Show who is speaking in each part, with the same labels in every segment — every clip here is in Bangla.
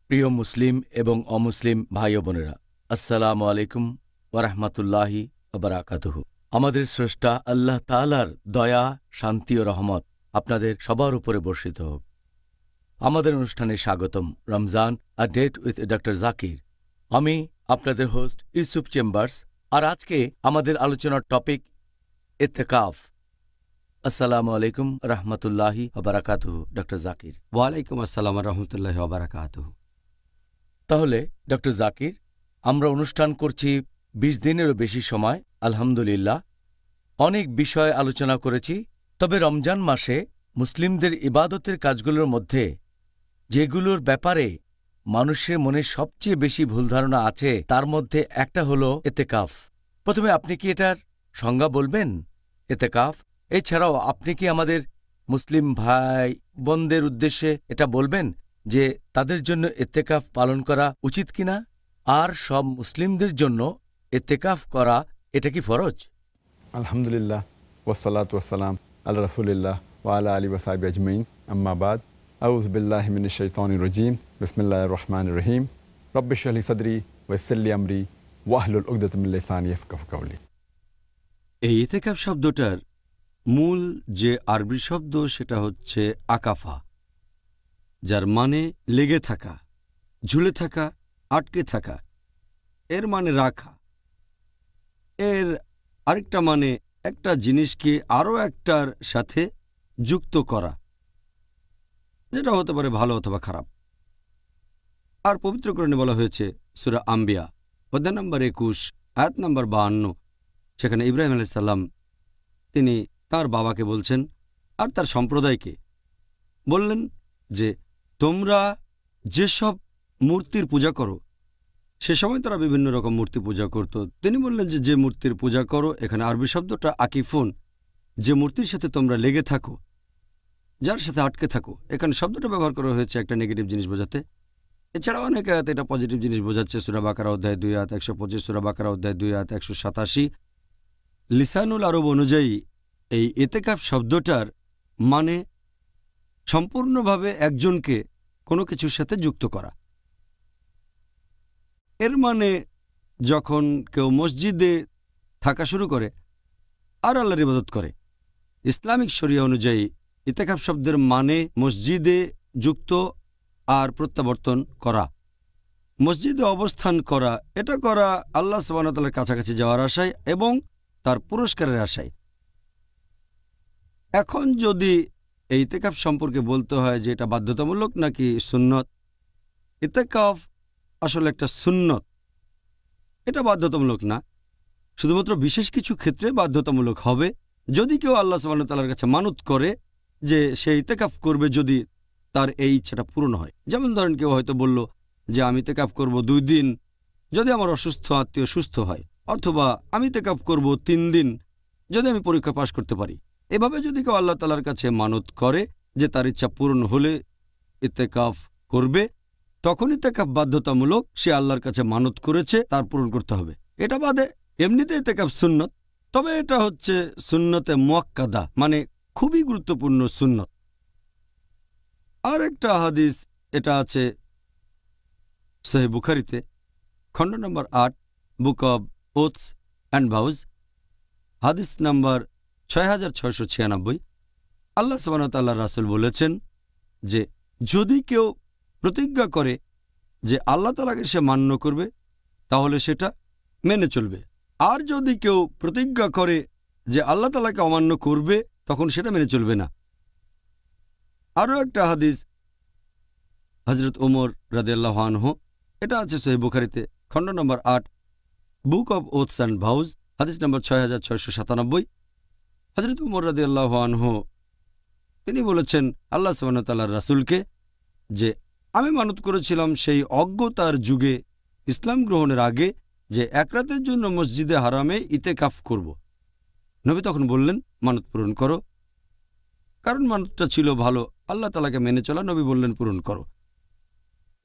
Speaker 1: প্রিয় মুসলিম এবং অমুসলিম ভাই ও বোনেরা, আসসালামু আলাইকুম ওরহমতুল্লাহি ওবারাকাতুহু। আমাদের স্রষ্টা আল্লাহ তাআলার দয়া, শান্তি ও রহমত আপনাদের সবার উপরে বর্ষিত হোক। আমাদের অনুষ্ঠানে স্বাগতম। Ramzan a date with doctor Zakir. আমি আপনাদের হোস্ট ইউসুফ চেম্বার্স। আর আজকে আমাদের আলোচনার টপিক ইত্তেকাফ। আসসালামু আলাইকুম রহমতুল্লাহি ওবারাকাতুহু ডক্টর জাকির।
Speaker 2: ওয়ালাইকুম আসসালাম রহমতুল্লাহ ওবারাকাতুহু।
Speaker 1: তাহলে ডক্টর জাকির, আমরা অনুষ্ঠান করছি ২০ দিনেরও বেশি সময়, আলহামদুলিল্লাহ। অনেক বিষয় আলোচনা করেছি, তবে রমজান মাসে মুসলিমদের ইবাদতের কাজগুলোর মধ্যে যেগুলোর ব্যাপারে মানুষের মনে সবচেয়ে বেশি ভুল ধারণা আছে তার মধ্যে একটা হলো এতেকাফ। প্রথমে আপনি কি এটার সংজ্ঞা বলবেন? এতেকাফ এছাড়াও আপনি কি আমাদের মুসলিম ভাই বোনদের উদ্দেশ্যে এটা বলবেন যে তাদের জন্য ইত্তেকাফ পালন করা উচিত কিনা, আর সব মুসলিমদের জন্য ইত্তেকাফ করা এটা কি ফরজ?
Speaker 3: আলহামদুলিল্লাহ ওয়াসসালাতু ওয়াসসালাম আলা রাসূলিল্লাহ ওয়া আলা আলিহি ওয়া সাহবিহি আজমাইন, আম্মা বাদ। আউযু বিল্লাহি মিনাশ শাইতানির রাজীম। বিসমিল্লাহির রহমানির রহিম। রব্বি ইশরাহ লি সাদরি ওয়া ইয়াসসির লি আমরি ওয়াহলুল উকদাতাম মিন লিসানি ইয়াফকাহু কাওলি।
Speaker 2: এই ইতিকাফ শব্দটার মূল যে আরবি শব্দ সেটা হচ্ছে আকাফা, যার মানে লেগে থাকা, ঝুলে থাকা, আটকে থাকা। এর মানে রাখা। এর আরেকটা মানে একটা জিনিসকে আরও একটার সাথে যুক্ত করা, যেটা হতে পারে ভালো অথবা খারাপ। আর পবিত্র কোরআনে বলা হয়েছে সূরা আম্বিয়া অধ্যায় নম্বর ২১ আয়াত নম্বর ৫২, সেখানে ইব্রাহিম আলাইহিস সালাম তিনি তার বাবাকে বলছেন আর তার সম্প্রদায়কে বললেন যে তোমরা যেসব মূর্তির পূজা করো, সে সময় তারা বিভিন্ন রকম মূর্তি পূজা করত। তিনি বললেন যে যে মূর্তির পূজা করো, এখানে আরবি শব্দটা আকিফুন, যে মূর্তির সাথে তোমরা লেগে থাকো, যার সাথে আটকে থাকো। এখানে শব্দটা ব্যবহার করা হয়েছে একটা নেগেটিভ জিনিস বোঝাতে। এছাড়াও অনেক আয়াত এটা পজিটিভ জিনিস বোঝাচ্ছে। সূরা বাকারা অধ্যায় ২ আয়াত ১২৫, সূরা বাকারা অধ্যায় ২ আয়াত ১৮৭। লিসানুল আরব অনুযায়ী এই ইতিকাফ শব্দটার মানে সম্পূর্ণভাবে একজনকে কোনো কিছুর সাথে যুক্ত করা। এর মানে যখন কেউ মসজিদে থাকা শুরু করে আর আল্লাহর ইবাদত করে, ইসলামিক শরিয়া অনুযায়ী ইতিকাফ শব্দের মানে মসজিদে যুক্ত আর প্রত্যাবর্তন করা, মসজিদে অবস্থান করা। এটা করা আল্লাহ সুবহানাহু ওয়া তাআলার কাছাকাছি যাওয়ার আশায় এবং তার পুরস্কারের আশায়। এখন যদি এই ইতিকাফ সম্পর্কে বলতে হয় যে এটা বাধ্যতামূলক নাকি সুন্নত, ইতিকাফ আসলে একটা সুন্নত, এটা বাধ্যতামূলক না। শুধুমাত্র বিশেষ কিছু ক্ষেত্রে বাধ্যতামূলক হবে যদি কেউ আল্লাহ সুবহানাহু ওয়া তাআলার কাছে মানত করে যে সে ইতিকাফ করবে যদি তার এই ইচ্ছাটা পূরণ হয়। যেমন ধরেন কেউ হয়তো বলল যে আমি ইতিকাফ করব ২ দিন যদি আমার অসুস্থ আত্মীয় সুস্থ হয়, অথবা আমি ইতিকাফ করব ৩ দিন যদি আমি পরীক্ষা পাশ করতে পারি। এভাবে যদি কেউ আল্লাহ তাআলার কাছে মানত করে যে তার ইচ্ছা পূরণ হলে ইতিকাফ করবে, তখন ইতিকাফ বাধ্যতামূলক। সে আল্লাহর কাছে মানত করেছে, তার পূরণ করতে হবে। এটা বাদে এমনিতে ইতিকাফ সুন্নত, তবে এটা হচ্ছে সুন্নতে মুআক্কাদা, মানে খুবই গুরুত্বপূর্ণ সুন্নত। আর একটা হাদিস এটা আছে সহিহ বুখারীতে, খণ্ড নম্বর ৮, বুক অব ওথস অ্যান্ড ভাউজ, হাদিস নাম্বার ৬৬৯৬। আল্লাহ সুবহানাহু ওয়া তাআলার রাসূল বলেছেন যে যদি কেউ প্রতিজ্ঞা করে যে আল্লাহ তাআলাকে সে মান্য করবে তাহলে সেটা মেনে চলবে, আর যদি কেউ প্রতিজ্ঞা করে যে আল্লাহ তাআলাকে অমান্য করবে তখন সেটা মেনে চলবে না। আরও একটা হাদিস হযরত ওমর রাদিয়াল্লাহু আনহু, এটা আছে সহিহ বুখারীতে, খণ্ড নম্বর ৮, বুক অব ওথস অ্যান্ড ভাউজ, হাদিস নম্বর ৬৬৯৭। হযরত ওমর রাদিয়াল্লাহু আনহু তিনি বলেছেন আল্লাহ সুবহানাহু ওয়া তাআলার রাসূলকে যে আমি মানত করেছিলাম সেই অজ্ঞতার যুগে ইসলাম গ্রহণের আগে যে এক রাতের জন্য মসজিদে হারামে ইতিকাফ করব। নবী তখন বললেন মানত পূরণ করো, কারণ মানতটা ছিল ভালো, আল্লাহ তাআলাকে মেনে চলা। নবী বললেন পূরণ করো।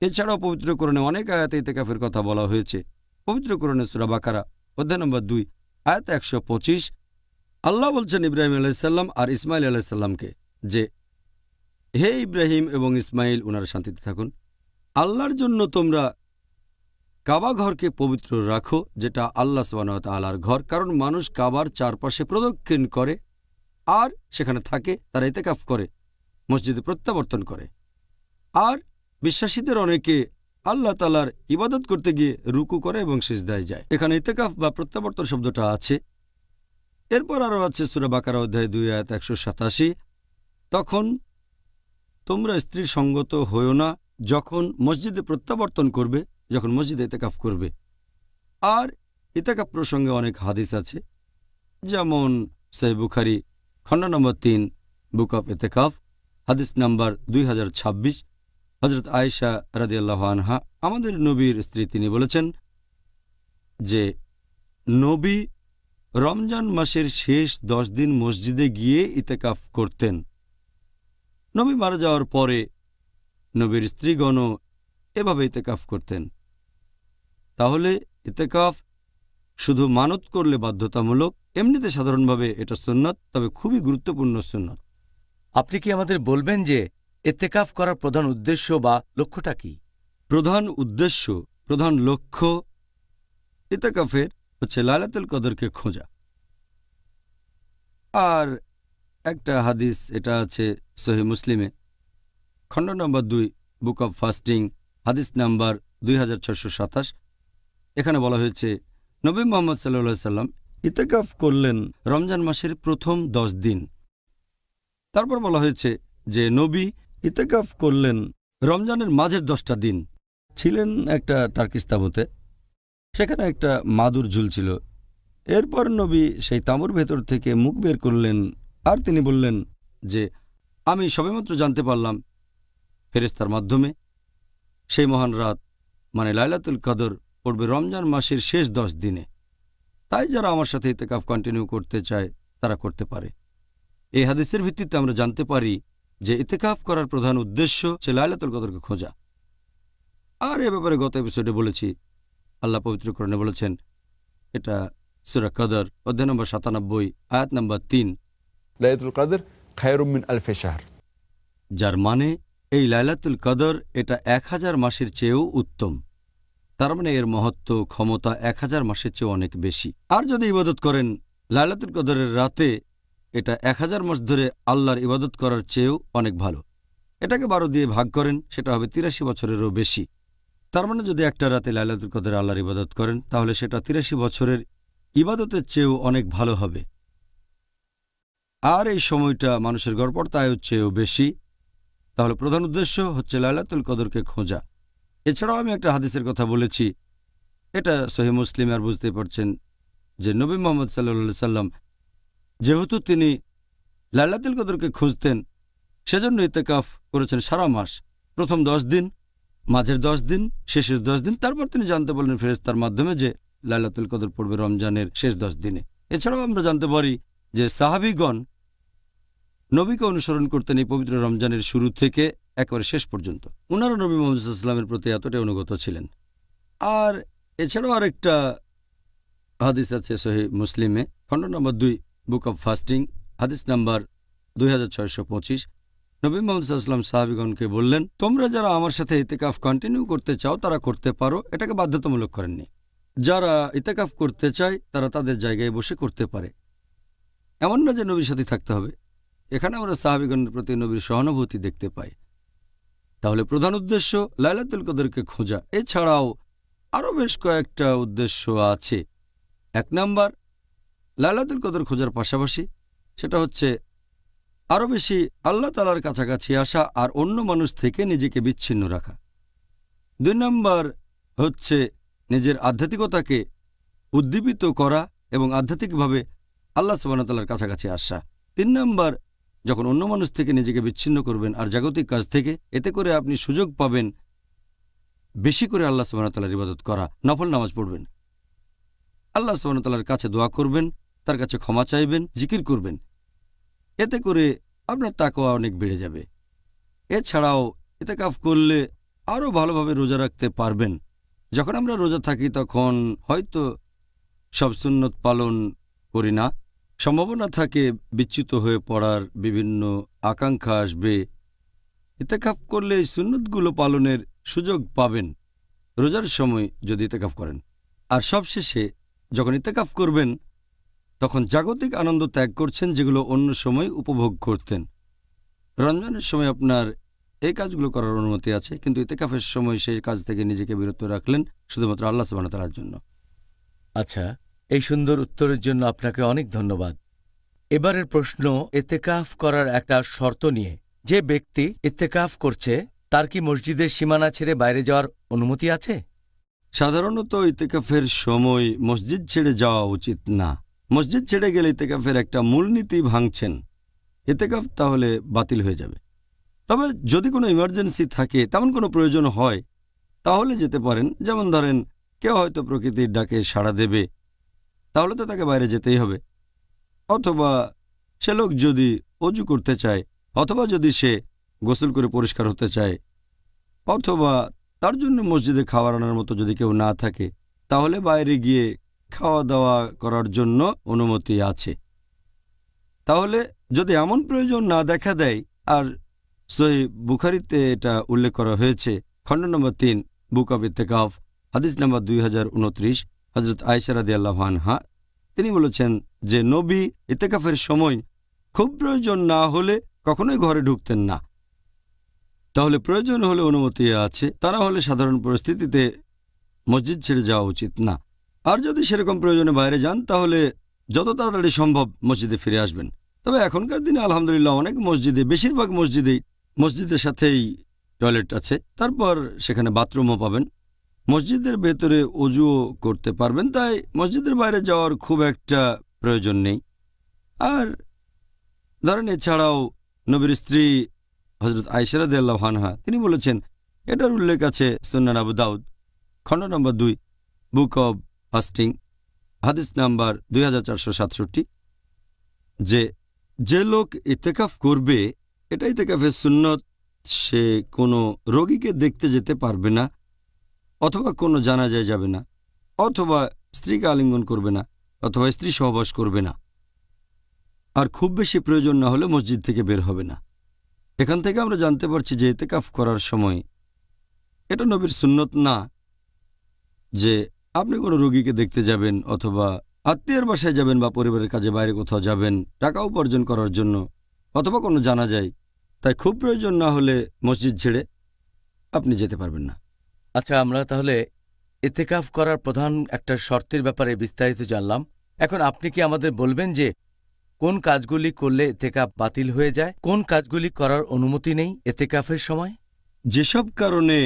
Speaker 2: এছাড়াও পবিত্র কোরআনে অনেক আয়াতে ইতিকাফের কথা বলা হয়েছে। পবিত্র কোরআনে সূরা বাকারা অধ্যায় নম্বর ২ আয়াত ১২৫ আল্লাহ বলছেন ইব্রাহিম আলাইহিস সালাম আর ইসমাইল আলাইহিস সালামকে যে হে ইব্রাহিম এবং ইসমাইল, ওনারা শান্তিতে থাকুন, আল্লাহর জন্য তোমরা কাবা ঘরকে পবিত্র রাখো, যেটা আল্লাহ সুবহানাহু ওয়া তাআলার ঘর। কারণ মানুষ কাবার চারপাশে প্রদক্ষিণ করে আর সেখানে থাকে, তারা ইতিকাফ করে, মসজিদে প্রত্যাবর্তন করে। আর বিশ্বাসীদের অনেকে আল্লাহ তাআলার ইবাদত করতে গিয়ে রুকু করে এবং সিজদায় যায়। এখানে ইতিকাফ বা প্রত্যাবর্তন শব্দটা আছে। এরপর আরও আছে সূরা বাকারা অধ্যায় 2 আয়াত 187, তখন তোমরা স্ত্রীর সঙ্গত হইও না যখন মসজিদে প্রত্যাবর্তন করবে, যখন মসজিদে ইতিকাফ করবে। আর ইতিকাফ প্রসঙ্গে অনেক হাদিস আছে, যেমন সহিহ বুখারী খণ্ড নম্বর 3 বুক অফ ইতিকাফ হাদিস নাম্বার 2026। হযরত আয়েশা রাদিয়াল্লাহু আনহা, আমাদের নবীর স্ত্রী, তিনি বলেছেন যে নবী রমজান মাসের শেষ 10 দিন মসজিদে গিয়ে ইতিকাফ করতেন। নবী মারা যাওয়ার পরে নবীর স্ত্রীগণও এভাবে ইতিকাফ করতেন। তাহলে ইতিকাফ শুধু মানত করলে বাধ্যতামূলক, এমনিতে সাধারণভাবে এটা সুন্নাত, তবে খুবই গুরুত্বপূর্ণ সুন্নাত।
Speaker 1: আপনি কি আমাদের বলবেন যে ইত্তেকাফ করার প্রধান উদ্দেশ্য বা লক্ষ্যটা কি?
Speaker 2: প্রধান উদ্দেশ্য, প্রধান লক্ষ্য ইতিকাফের হচ্ছে লাইলাতুল কদরকে খোঁজা। আর একটা হাদিস, এটা আছে সহিহ মুসলিমে খণ্ড নম্বর 2 বুক অব ফাস্টিং হাদিস নাম্বার 2627। এখানে বলা হয়েছে নবী মুহাম্মদ সাল্লাল্লাহু আলাইহি সাল্লাম ইতিকাফ করলেন রমজান মাসের প্রথম 10 দিন। তারপর বলা হয়েছে যে নবী ইতিকাফ করলেন রমজানের মাঝের 10টা দিন। ছিলেন একটা টার্কিশ তাঁবুতে, সেখানে একটা মাদুর ঝুলছিল। এরপর নবী সেই তাঁবুর ভেতর থেকে মুখ বের করলেন আর তিনি বললেন যে আমি সবেমাত্র জানতে পারলাম ফেরেশতার মাধ্যমে সেই মহান রাত মানে লাইলাতুল কদর পড়বে রমজান মাসের শেষ 10 দিনে। তাই যারা আমার সাথে ইতিকাফ কন্টিনিউ করতে চায় তারা করতে পারে। এই হাদিসের ভিত্তিতে আমরা জানতে পারি যে ইতিকাফ করার প্রধান উদ্দেশ্য হচ্ছে লাইলাতুল কদরকে খোঁজা। আর এ ব্যাপারে গত এপিসোডে বলেছি, আল্লাহ পবিত্র কোরআনে বলেছেন, এটা সূরা কদর অধ্যায় নম্বর 97 আয়াত নম্বর 3,
Speaker 3: লাইলাতুল কদর খায়রুম মিন আলফি শাহর,
Speaker 2: যার মানে এই লাইলাতুল কদর এটা 1000 মাসের চেয়েও উত্তম। তার মানে এর মহত্ব, ক্ষমতা 1000 মাসের চেয়ে অনেক বেশি। আর যদি ইবাদত করেন লাইলাতুল কদরের রাতে, এটা 1000 মাস ধরে আল্লাহর ইবাদত করার চেয়েও অনেক ভালো। এটাকে 12 দিয়ে ভাগ করেন, সেটা হবে 83 বছরেরও বেশি। তার মানে যদি একটা রাতে লাইলাতুল কদরে আল্লাহর ইবাদত করেন, তাহলে সেটা 83 বছরের ইবাদতের চেয়েও অনেক ভালো হবে। আর এই সময়টা মানুষের গড়পড়তা আয়ের চেয়েও বেশি। তাহলে প্রধান উদ্দেশ্য হচ্ছে লাইলাতুল কদরকে খোঁজা। এছাড়াও আমি একটা হাদিসের কথা বলেছি, এটা সহিহ মুসলিম। আর বুঝতে পারছেন যে নবী মুহাম্মদ সাল্লাল্লাহু আলাইহি সাল্লাম যেহেতু তিনি লাইলাতুল কদরকে খুঁজতেন, সেজন্য ইতিকাফ করেছেন সারা মাস, প্রথম 10 দিন, মাঝের 10 দিন, শেষের 10 দিন। তারপর তিনি জানতে পারলেন ফেরেশতার মাধ্যমে যে লাইলাতুল কদর পড়বে রমজানের শেষ 10 দিনে। এছাড়াও আমরা জানতে পারি যে সাহাবীগণ নবীকে অনুসরণ করতেন এই পবিত্র রমজানের শুরু থেকে একেবারে শেষ পর্যন্ত। ওনারা নবী মুহাম্মদ সাল্লাল্লাহু আলাইহি ওয়াসাল্লামের প্রতি এতটাই অনুগত ছিলেন। আর এছাড়াও আরেকটা হাদিস আছে সহিহ মুসলিমে খণ্ড নম্বর 2 বুক অব ফাস্টিং হাদিস নাম্বার 2625। নবী মুহাম্মদ সাল্লাল্লাহু আলাইহি ওয়াসাল্লাম সাহাবীগণকে বললেন, তোমরা যারা আমার সাথে ইতিকাফ কন্টিনিউ করতে চাও তারা করতে পারো, এটাকে বাধ্যতামূলক করেননি। যারা ইতিকাফ করতে চায় তারা তাদের জায়গায় বসে করতে পারে, এমন না যে নবীর সাথে থাকতে হবে। এখানে আমরা সাহাবীগণের প্রতি নবীর সহানুভূতি দেখতে পাই। তাহলে প্রধান উদ্দেশ্য লাইলাতুল কদরকে খোঁজা। এছাড়াও আরও বেশ কয়েকটা উদ্দেশ্য আছে। 1 নাম্বার, লাইলাতুল কদর খোঁজার পাশাপাশি সেটা হচ্ছে আরও বেশি আল্লাহ তাআলার কাছাকাছি আসা আর অন্য মানুষ থেকে নিজেকে বিচ্ছিন্ন রাখা। 2 নাম্বার হচ্ছে নিজের আধ্যাত্মিকতাকে উদ্দীপিত করা এবং আধ্যাত্মিকভাবে আল্লাহ সুবহানাহু ওয়া তাআলার কাছাকাছি আসা। 3 নাম্বার, যখন অন্য মানুষ থেকে নিজেকে বিচ্ছিন্ন করবেন আর জাগতিক কাজ থেকে, এতে করে আপনি সুযোগ পাবেন বেশি করে আল্লাহ সুবহানাহু ওয়া তাআলার ইবাদত করা। নফল নামাজ পড়বেন, আল্লাহ সুবহানাহু ওয়া তাআলার কাছে দোয়া করবেন, তার কাছে ক্ষমা চাইবেন, জিকির করবেন। এতে করে আপনার তাকওয়া অনেক বেড়ে যাবে। এছাড়াও ইতিকাফ করলে আরও ভালোভাবে রোজা রাখতে পারবেন। যখন আমরা রোজা থাকি তখন হয়তো সব সুন্নত পালন করি না, সম্ভাবনা থাকে বিচ্যুত হয়ে পড়ার, বিভিন্ন আকাঙ্ক্ষা আসবে, ইতেকাফ করলে এই সুন্নতগুলো পালনের সুযোগ পাবেন রোজার সময় যদি ইতেকাফ করেন। আর সবশেষে যখন ইতেকাফ করবেন তখন জাগতিক আনন্দ ত্যাগ করছেন যেগুলো অন্য সময় উপভোগ করতেন। রমজানের সময় আপনার এই কাজগুলো করার অনুমতি আছে, কিন্তু ইতেকাফের সময় সেই কাজ থেকে নিজেকে বিরত রাখলেন শুধুমাত্র আল্লাহ সুবহানাহু ওয়া তাআলার জন্য।
Speaker 1: আচ্ছা, এই সুন্দর উত্তরের জন্য আপনাকে অনেক ধন্যবাদ। এবারের প্রশ্ন ইতেকাফ করার একটা শর্ত নিয়ে। যে ব্যক্তি ইতেকাফ করছে তার কি মসজিদের সীমানা ছেড়ে বাইরে যাওয়ার অনুমতি আছে?
Speaker 2: সাধারণত ইতেকাফের সময় মসজিদ ছেড়ে যাওয়া উচিত না। মসজিদ ছেড়ে গেলে ইতেকাফের একটা মূলনীতি ভাঙছেন, ইতেকাফ তাহলে বাতিল হয়ে যাবে। তবে যদি কোনো ইমার্জেন্সি থাকে, তেমন কোনো প্রয়োজন হয়, তাহলে যেতে পারেন। যেমন ধরেন কেউ হয়তো প্রকৃতির ডাকে সাড়া দেবে, তাহলে তো তাকে বাইরে যেতেই হবে। অথবা সে লোক যদি অজু করতে চায়, অথবা যদি সে গোসল করে পরিষ্কার হতে চায়, অথবা তার জন্য মসজিদে খাবার আনার মতো যদি কেউ না থাকে, তাহলে বাইরে গিয়ে খাওয়া দাওয়া করার জন্য অনুমতি আছে। তাহলে যদি এমন প্রয়োজন না দেখা দেয়, আর সহিহ বুখারীতে এটা উল্লেখ করা হয়েছে, খণ্ড নম্বর 3, বুক অব ইতেকাফ, হাদিস নম্বর 2029, হযরত আয়েশা রাদিয়াল্লাহু আনহা তিনি বলেছেন যে নবী ইতেকাফের সময় খুব প্রয়োজন না হলে কখনোই ঘরে ঢুকতেন না। তাহলে প্রয়োজন হলে অনুমতি আছে, তা না হলে সাধারণ পরিস্থিতিতে মসজিদ ছেড়ে যাওয়া উচিত না। আর যদি সেরকম প্রয়োজনে বাইরে যান তাহলে যত তাড়াতাড়ি সম্ভব মসজিদে ফিরে আসবেন। তবে এখনকার দিনে আলহামদুলিল্লাহ অনেক মসজিদে, বেশিরভাগ মসজিদের সাথেই টয়লেট আছে, তারপর সেখানে বাথরুমও পাবেন। মসজিদের ভেতরে অজুও করতে পারবেন, তাই মসজিদের বাইরে যাওয়ার খুব একটা প্রয়োজন নেই। আর ধরেন এছাড়াও নবীর স্ত্রী হযরত আয়েশা রাদিয়াল্লাহু আনহা তিনি বলেছেন, এটার উল্লেখ আছে সুনান আবু দাউদ, খণ্ড নম্বর 2, বুক অব ফাস্টিং, হাদিস নাম্বার 2467, যে লোক ইতেকাফ করবে, এটা ইতেকাফের সুন্নত, সে কোনো রোগীকে দেখতে যেতে পারবে না, অথবা কোনো জানাজায় যাবে না, অথবা স্ত্রীকে আলিঙ্গন করবে না, অথবা স্ত্রী সহবাস করবে না। আর খুব বেশি প্রয়োজন না হলে মসজিদ থেকে বের হবে না। এখান থেকে আমরা জানতে পারছি যে ইতেকাফ করার সময় এটা নবীর সুন্নত না যে আপনি কোনো রোগীকে দেখতে যাবেন, অথবা আত্মীয়ের বাসায় যাবেন, বা পরিবারের কাজে বাইরে কোথাও যাবেন টাকা উপার্জন করার জন্য, অথবা কোনো জানাজায়। তাই খুব প্রয়োজন না হলে মসজিদ ছেড়ে আপনি যেতে পারবেন না।
Speaker 1: আচ্ছা, আমরা তাহলে ইতেকাফ করার প্রধান একটা শর্তের ব্যাপারে বিস্তারিত জানলাম। এখন আপনি কি আমাদের বলবেন যে কোন কাজগুলি করলে ইতেকাফ বাতিল হয়ে যায়, কোন কাজগুলি করার অনুমতি নেই ইতেকাফের সময়?
Speaker 2: যেসব কারণে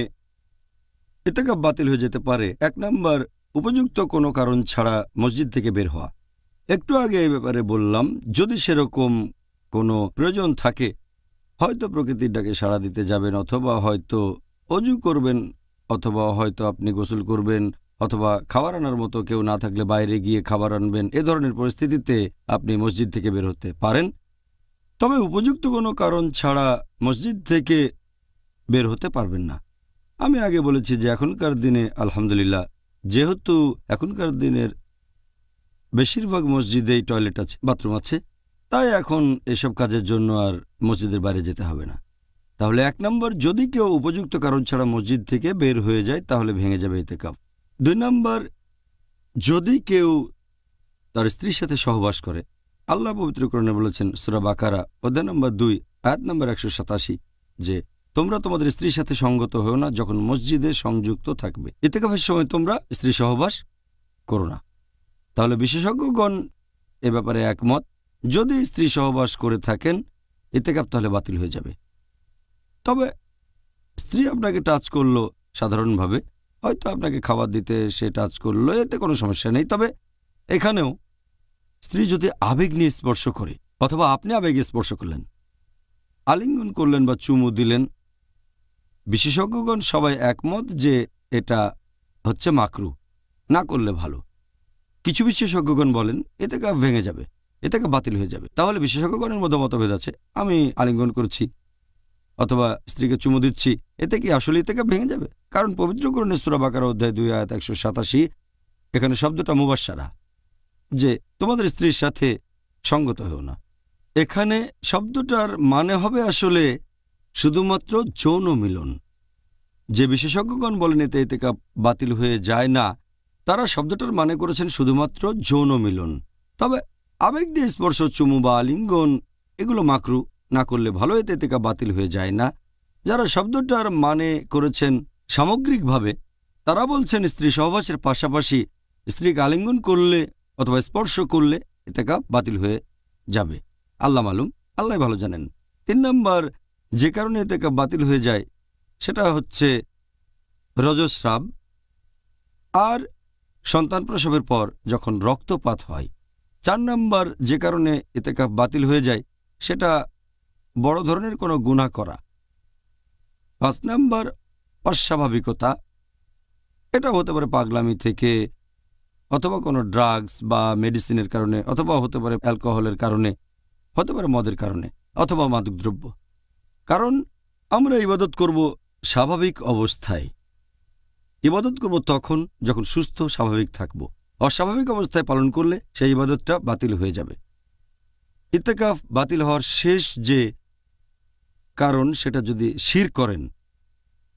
Speaker 2: ইতেকাফ বাতিল হয়ে যেতে পারে, 1 নম্বর, উপযুক্ত কোনো কারণ ছাড়া মসজিদ থেকে বের হওয়া। একটু আগে এই ব্যাপারে বললাম, যদি সেরকম কোনো প্রয়োজন থাকে, হয়তো প্রকৃতির ডাকে সাড়া দিতে যাবেন, অথবা হয়তো অজু করবেন, অথবা হয়তো আপনি গোসল করবেন, অথবা খাবার আনার মতো কেউ না থাকলে বাইরে গিয়ে খাবার আনবেন, এ ধরনের পরিস্থিতিতে আপনি মসজিদ থেকে বের হতে পারেন। তবে উপযুক্ত কোনো কারণ ছাড়া মসজিদ থেকে বের হতে পারবেন না। আমি আগে বলেছি যে এখনকার দিনে আলহামদুলিল্লাহ, যেহেতু এখনকার দিনের বেশিরভাগ মসজিদেই টয়লেট আছে, বাথরুম আছে, তাই এখন এসব কাজের জন্য আর মসজিদের বাইরে যেতে হবে না। তাহলে 1 নম্বর, যদি কেউ উপযুক্ত কারণ ছাড়া মসজিদ থেকে বের হয়ে যায় তাহলে ভেঙে যাবে ইতেকাফ। 2 নম্বর, যদি কেউ তার স্ত্রীর সাথে সহবাস করে, আল্লাহ পবিত্র কোরআনে বলেছেন সূরা বাকারা অধ্যায় নম্বর 2 আয়াত নম্বর 187 যে তোমরা তোমাদের স্ত্রীর সাথে সঙ্গত হও না যখন মসজিদে সংযুক্ত থাকবে। ইতেকাফের সময় তোমরা স্ত্রী সহবাস করো না। তাহলে বিশেষজ্ঞগণ এ ব্যাপারে একমত, যদি স্ত্রী সহবাস করে থাকেন ইতেকাফ তাহলে বাতিল হয়ে যাবে। তবে স্ত্রী আপনাকে টাচ করলো সাধারণভাবে, হয়তো আপনাকে খাবার দিতে সে টাচ করলো, এতে কোনো সমস্যা নেই। তবে এখানেও স্ত্রী যদি আবেগ নিয়ে স্পর্শ করে, অথবা আপনি আবেগে স্পর্শ করলেন, আলিঙ্গন করলেন বা চুমু দিলেন, বিশেষজ্ঞগণ সবাই একমত যে এটা হচ্ছে মাকরু, না করলে ভালো। কিছু বিশেষজ্ঞগণ বলেন ইতেকাফ ভেঙে যাবে, ইতেকাফ বাতিল হয়ে যাবে। তাহলে বিশেষজ্ঞগণের মধ্যে মতভেদ আছে। আমি আলিঙ্গন করছি অথবা স্ত্রীকে চুমু দিচ্ছি, এতে কি আসলে ইতেকাফ ভেঙে যাবে? কারণ পবিত্র কোরআনে সূরা বাকারা অধ্যায় 2 আয়াত 187 এখানে শব্দটা মুবাশশারা, যে তোমাদের স্ত্রীর সাথে সঙ্গত হও না। এখানে শব্দটার মানে হবে আসলে শুধুমাত্র যৌন মিলন। যে বিশেষজ্ঞগণ বলেন এতে ইতিকাফ বাতিল হয়ে যায় না, তারা শব্দটার মানে করেছেন শুধুমাত্র যৌন মিলন। তবে আবেগ দিয়ে স্পর্শ, চুমু বা আলিঙ্গন এগুলো মাকরু, না করলে ভালো, এতে ইতিকাফ বাতিল হয়ে যায় না। যারা শব্দটার মানে করেছেন সামগ্রিকভাবে, তারা বলছেন স্ত্রী সহবাসের পাশাপাশি স্ত্রীকে আলিঙ্গন করলে অথবা স্পর্শ করলে ইতিকাফ বাতিল হয়ে যাবে। আল্লাহ মালুম, আল্লাহ ভালো জানেন। 3 নম্বর যে কারণে ইতিকাফ বাতিল হয়ে যায় সেটা হচ্ছে রজস্রাব আর সন্তান প্রসবের পর যখন রক্তপাত হয়। 4 নম্বর যে কারণে ইতিকাফ বাতিল হয়ে যায় সেটা বড় ধরনের কোনো গুনাহ করা। 5 নম্বর অস্বাভাবিকতা। এটা হতে পারে পাগলামি থেকে, অথবা কোনো ড্রাগস বা মেডিসিনের কারণে, অথবা হতে পারে অ্যালকোহলের কারণে, হতে পারে মদের কারণে, অথবা মাদকদ্রব্য। কারণ আমরা ইবাদত করব স্বাভাবিক অবস্থায়। ইবাদত করব তখন যখন সুস্থ স্বাভাবিক থাকব। অস্বাভাবিক অবস্থায় পালন করলে সেই ইবাদতটা বাতিল হয়ে যাবে। ইতিকাফ বাতিল হওয়ার শেষ যে কারণ সেটা যদি শিরক করেন,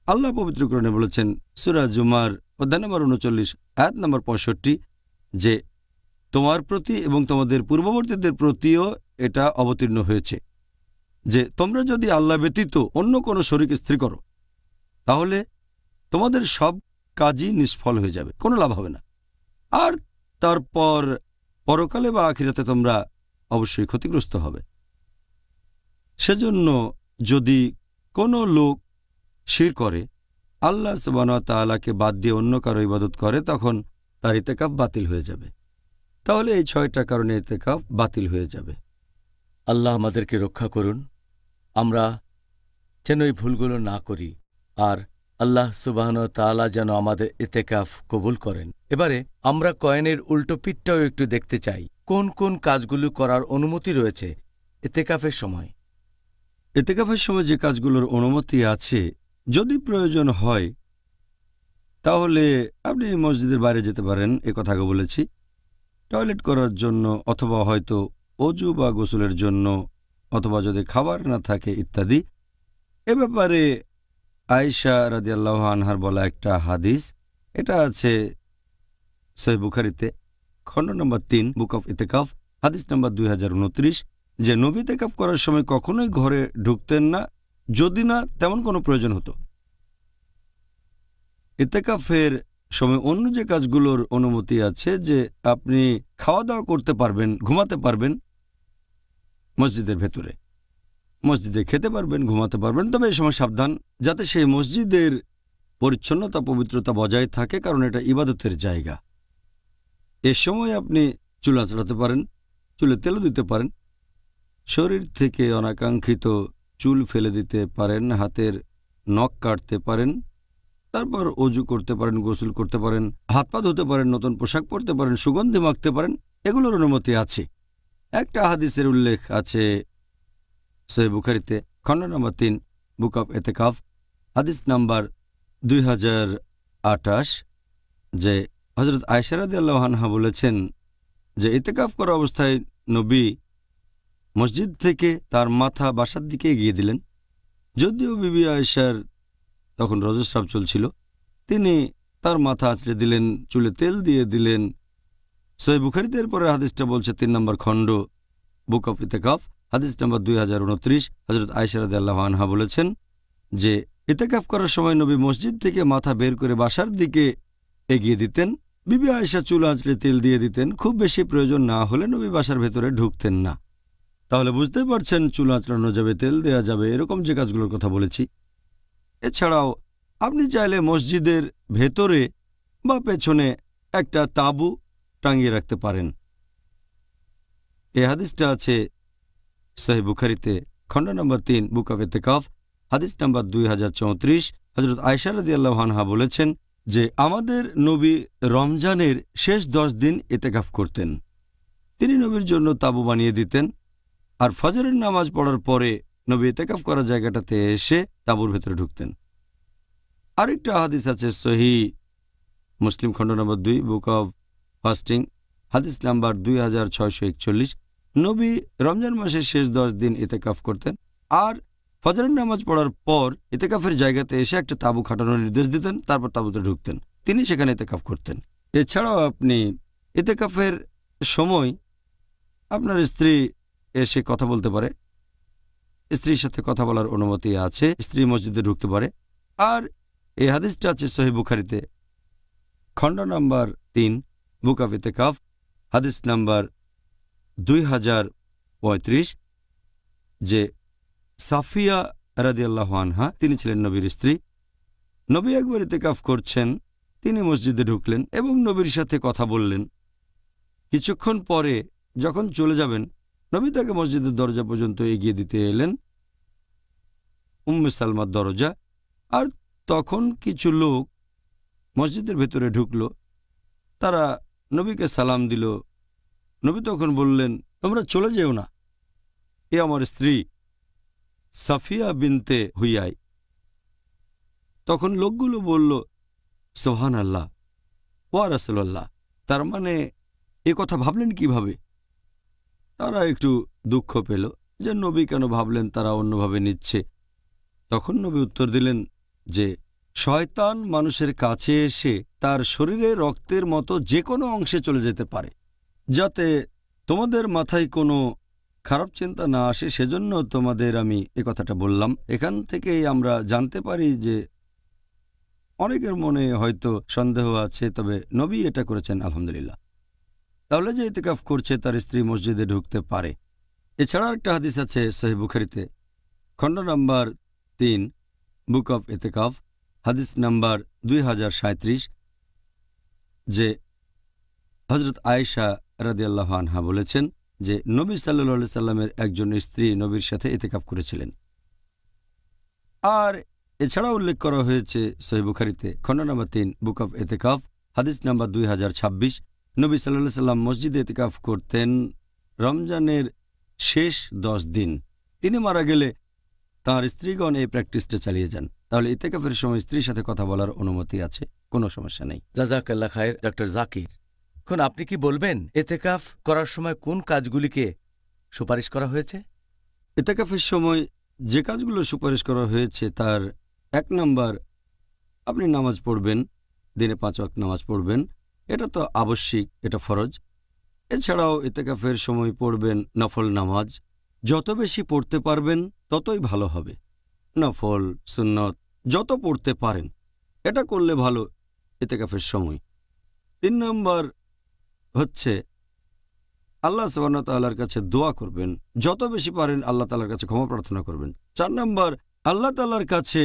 Speaker 2: আল্লাহ পবিত্র কোরআনে বলেছেন সূরা জুমার অধ্যায় নম্বর 39 আয়াত নম্বর 65 যে তোমার প্রতি এবং তোমাদের পূর্ববর্তীদের প্রতিও এটা অবতীর্ণ হয়েছে যে তোমরা যদি আল্লাহ ব্যতীত অন্য কোনো শরীক স্থির করো তাহলে তোমাদের সব কাজই নিষ্ফল হয়ে যাবে, কোনো লাভ হবে না। আর তারপর পরকালে বা আখিরাতে তোমরা অবশ্যই ক্ষতিগ্রস্ত হবে। সেজন্য যদি কোনো লোক শিরক করে, আল্লাহ সুবহানাহু ওয়া তাআলাকে বাদ দিয়ে অন্য কারো ইবাদত করে, তখন তার ইতিকাফ বাতিল হয়ে যাবে। তাহলে এই 6টা কারণে ইতিকাফ বাতিল হয়ে যাবে।
Speaker 1: আল্লাহ আমাদেরকে রক্ষা করুন, আমরা যেন এই ভুলগুলো না করি, আর আল্লাহ সুবহানাহু ওয়া তাআলা যেন আমাদের ইতিকাফ কবুল করেন। এবারে আমরা কয়েনের উল্টো পিঠটাও একটু দেখতে চাই। কোন কোন কাজগুলো করার অনুমতি রয়েছে ইতিকাফের সময়?
Speaker 2: ইতিকাফের সময় যে কাজগুলোর অনুমতি আছে, যদি প্রয়োজন হয় তাহলে আপনি মসজিদের বাইরে যেতে পারেন, কথা আগে বলেছি, টয়লেট করার জন্য, অথবা হয়তো অজু বা গোসলের জন্য, অথবা যদি খাবার না থাকে ইত্যাদি। এ ব্যাপারে আয়েশা রাদিয়াল্লাহু আনহার বলা একটা হাদিস, এটা আছে সহিহ বুখারীতে, খণ্ড নম্বর 3, বুক অফ ইতিকাফ, হাদিস নম্বর 2029, যে নবী ইতিকাফ করার সময় কখনোই ঘরে ঢুকতেন না যদি না তেমন কোনো প্রয়োজন হতো। ইতিকাফের সময় অন্য যে কাজগুলোর অনুমতি আছে, যে আপনি খাওয়া দাওয়া করতে পারবেন, ঘুমাতে পারবেন মসজিদের ভেতরে, মসজিদে খেতে পারবেন, ঘুমাতে পারবেন, তবে এই সময় সাবধান যাতে সেই মসজিদের পরিচ্ছন্নতা পবিত্রতা বজায় থাকে, কারণ এটা ইবাদতের জায়গা। এ সময় আপনি চুল আঁচড়াতে পারেন, চুলে তেলও দিতে পারেন, শরীর থেকে অনাকাঙ্ক্ষিত চুল ফেলে দিতে পারেন, হাতের নখ কাটতে পারেন, তারপর অজু করতে পারেন, গোসল করতে পারেন, হাত পা ধুতে পারেন, নতুন পোশাক পরতে পারেন, সুগন্ধি মাখতে পারেন, এগুলোর অনুমতি আছে। একটা হাদিসের উল্লেখ আছে সহিহ বুখারীতে, খণ্ড নম্বর 3, বুক অফ ইতিকাফ, হাদিস নাম্বার 2028, যে হযরত আয়েশা রাদিয়াল্লাহু আনহা বলেছেন যে ইতিকাফ করা অবস্থায় নবী মসজিদ থেকে তার মাথা বাসার দিকে এগিয়ে দিলেন। যদিও বিবি আয়েশার তখন রজস্রাব চলছিল, তিনি তার মাথা আঁচড়ে দিলেন, চুলে তেল দিয়ে দিলেন। সহিহ বুখারীতে এরপরের হাদিসটা বলছে 3 নম্বর খণ্ড, বুক অফ ইতিকাফ, হাদিস নম্বর 2029, হযরত আয়েশা রাদিয়াল্লাহু আনহা বলেছেন যে ইতিকাফ করার সময় নবী মসজিদ থেকে মাথা বের করে বাসার দিকে এগিয়ে দিতেন। বিবি আয়েশা চুল আঁচড়ে তেল দিয়ে দিতেন। খুব বেশি প্রয়োজন না হলে নবী বাসার ভেতরে ঢুকতেন না। তাহলে বুঝতেই পারছেন, চুল আঁচড়ানো যাবে, তেল দেওয়া যাবে, এরকম যে কাজগুলোর কথা বলেছি। এছাড়াও আপনি চাইলে মসজিদের ভেতরে বা পেছনে একটা তাঁবু টাঙিয়ে রাখতে পারেন। এই হাদিসটা আছে সহিহ বুখারীতে, খণ্ড নম্বর 3, বুক অফ ইতিকাফ, হাদিস নম্বর 2034। হযরত আয়েশা রাদিয়াল্লাহু আনহা বলেছেন যে আমাদের নবী রমজানের শেষ 10 দিন ইতিকাফ করতেন। তিনি নবীর জন্য তাঁবু বানিয়ে দিতেন, আর ফজরের নামাজ পড়ার পরে নবী ইতিকাফ করার জায়গাটাতে এসে তাঁবুর ভেতরে ঢুকতেন। আরেকটা হাদিস আছে সহিহ মুসলিম, খণ্ড নম্বর 2, বুক অফ ফাস্টিং, হাদিস নাম্বার 2641। নবী রমজান মাসের শেষ 10 দিন ইতিকাফ করতেন, আর ফজরের নামাজ পড়ার পর ইতেকাফের জায়গাতে এসে একটা তাঁবু খাটানোর নির্দেশ দিতেন, তারপর তাঁবুতে ঢুকতেন। তিনি সেখানে ইতেকাফ করতেন। এছাড়াও আপনি ইতেকাফের সময় আপনার স্ত্রী এসে কথা বলতে পারে, স্ত্রীর সাথে কথা বলার অনুমতি আছে, স্ত্রী মসজিদে ঢুকতে পারে। আর এই হাদিসটা আছে সহিহ বুখারীতে, খণ্ড নাম্বার 3, বুক অফ ইতেকাফ, হাদিস নাম্বার 2035, যে সাফিয়া রাদিয়াল্লাহু আনহা, তিনি ছিলেন নবীর স্ত্রী। নবী একবার ইতেকাফ করছেন, তিনি মসজিদে ঢুকলেন এবং নবীর সাথে কথা বললেন। কিছুক্ষণ পরে যখন চলে যাবেন, নবী তাকে মসজিদের দরজা পর্যন্ত এগিয়ে দিতে এলেন, উম্মে সালমার দরজা। আর তখন কিছু লোক মসজিদের ভেতরে ঢুকল, তারা নবীকে সালাম দিল। নবী তখন বললেন, তোমরা চলে যেও না, এ আমার স্ত্রী সাফিয়া বিনতে হুয়াই। তখন লোকগুলো বলল, সুবহানাল্লাহ ওয়া রাসূলুল্লাহ, তার মানে এ কথা ভাবলেন কিভাবে? তারা একটু দুঃখ পেল যে নবী কেন ভাবলেন তারা অন্যভাবে নিচ্ছে। তখন নবী উত্তর দিলেন যে শয়তান মানুষের কাছে এসে তার শরীরে রক্তের মতো যে কোনো অংশে চলে যেতে পারে, যাতে তোমাদের মাথায় কোনো খারাপ চিন্তা না আসে, সেজন্য তোমাদের আমি এ কথাটা বললাম। এখান থেকেই আমরা জানতে পারি যে অনেকের মনে হয়তো সন্দেহ আছে, তবে নবী এটা করেছেন আলহামদুলিল্লাহ। তাহলে যে ইতিকাফ করছে তার স্ত্রী মসজিদে ঢুকতে পারে। এছাড়া একটা হাদিস আছে সহিহ বুখারীতে, খণ্ড নাম্বার 3, বুক অফ ইতিকাফ, হাদিস নাম্বার 2037, যে হযরত আয়েশা রাদিয়াল্লাহু আনহা বলেছেন যে নবী সাল্লাল্লাহু আলাইহি সাল্লামের একজন স্ত্রী নবীর সাথে ইতিকাফ করেছিলেন। আর এছাড়া উল্লেখ করা হয়েছে সহিহ বুখারীতে, খণ্ড নাম্বার 3, বুক অফ ইতিকাফ, হাদিস নাম্বার 2026, নবী সাল্লাল্লাহু আলাইহি সাল্লাম মসজিদে ইতিকাফ করতেন রমজানের শেষ 10 দিন। তিনি মারা গেলে তাঁর স্ত্রীগণ এই প্র্যাকটিসটা চালিয়ে যান। তাহলে ইতিকাফের সময় স্ত্রীর সাথে কথা বলার অনুমতি আছে, কোনো সমস্যা নেই।
Speaker 1: জাযাকাল্লাহ খায়ের ডক্টর জাকির। এখন আপনি কি বলবেন ইতিকাফ করার সময় কোন কাজগুলিকে সুপারিশ করা হয়েছে?
Speaker 2: ইতিকাফের সময় যে কাজগুলো সুপারিশ করা হয়েছে তার 1 নাম্বার, আপনি নামাজ পড়বেন, দিনে 5 ওয়াক্ত নামাজ পড়বেন, এটা তো আবশ্যিক, এটা ফরজ। এছাড়াও ইতিকাফের সময় পড়বেন নফল নামাজ, যত বেশি পড়তে পারবেন ততই ভালো হবে। নফল সুন্নত যত পড়তে পারেন এটা করলে ভালো ইতিকাফের সময়। 3 নাম্বার হচ্ছে আল্লাহ সুবহানাহু ওয়া তাআলার কাছে দোয়া করবেন, যত বেশি পারেন আল্লাহ তাআলার কাছে ক্ষমা প্রার্থনা করবেন। 4 নাম্বার আল্লাহ তাআলার কাছে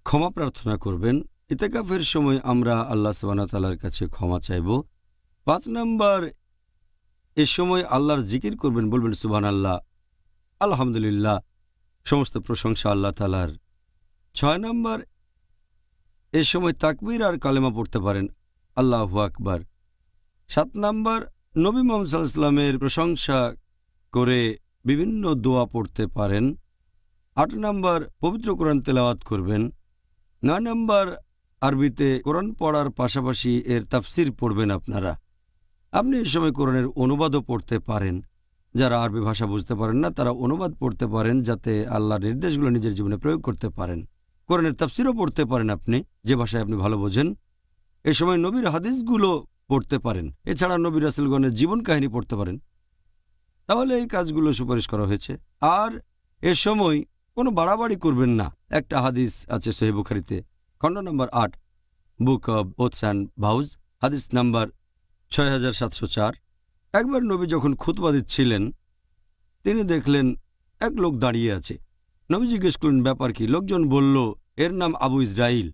Speaker 2: ক্ষমা প্রার্থনা করবেন। ইতিকাফের সময় আমরা আল্লাহ সুবহানাহু ওয়া তাআলার কাছে ক্ষমা চাইব। 5 নাম্বার এ সময় আল্লাহর জিকির করবেন, বলবেন সুবহানাল্লাহ, আলহামদুলিল্লাহ, সমস্ত প্রশংসা আল্লাহ তাআলার। 6 নাম্বার এ সময় তাকবীর আর কালেমা পড়তে পারেন, আল্লাহু আকবার। 7 নাম্বার নবী মুহাম্মদ সাল্লাল্লাহু আলাইহি ওয়াসাল্লামের প্রশংসা করে বিভিন্ন দোয়া পড়তে পারেন। 8 নাম্বার পবিত্র কোরআন তেলাওয়াত করবেন। 9 নাম্বার আরবিতে কোরআন পড়ার পাশাপাশি এর তাফসির পড়বেন আপনারা। আপনি এই সময় কোরআনের অনুবাদও পড়তে পারেন। যারা আরবি ভাষা বুঝতে পারেন না তারা অনুবাদ পড়তে পারেন, যাতে আল্লাহর নির্দেশগুলো নিজের জীবনে প্রয়োগ করতে পারেন। কোরআনের তাফসিরও পড়তে পারেন আপনি যে ভাষায় আপনি ভালো বোঝেন। এই সময় নবীর হাদিসগুলো পড়তে পারেন। এছাড়া নবী রাসূলগণের জীবন কাহিনী পড়তে পারেন। তাহলে এই কাজগুলো সুপারিশ করা হয়েছে। আর এ সময় কোনো বাড়াবাড়ি করবেন না। একটা হাদিস আছে সহিহ বুখারীতে, খণ্ড নম্বর 8, বুক অব ওথস অ্যান্ড ভাউজ, হাদিস নাম্বার 6704। একবার নবী যখন খুতবা দিচ্ছিলেন তিনি দেখলেন এক লোক দাঁড়িয়ে আছে। নবী জিজ্ঞেস করলেন, ব্যাপার কি? লোকজন বলল, এর নাম আবু ইসরাইল,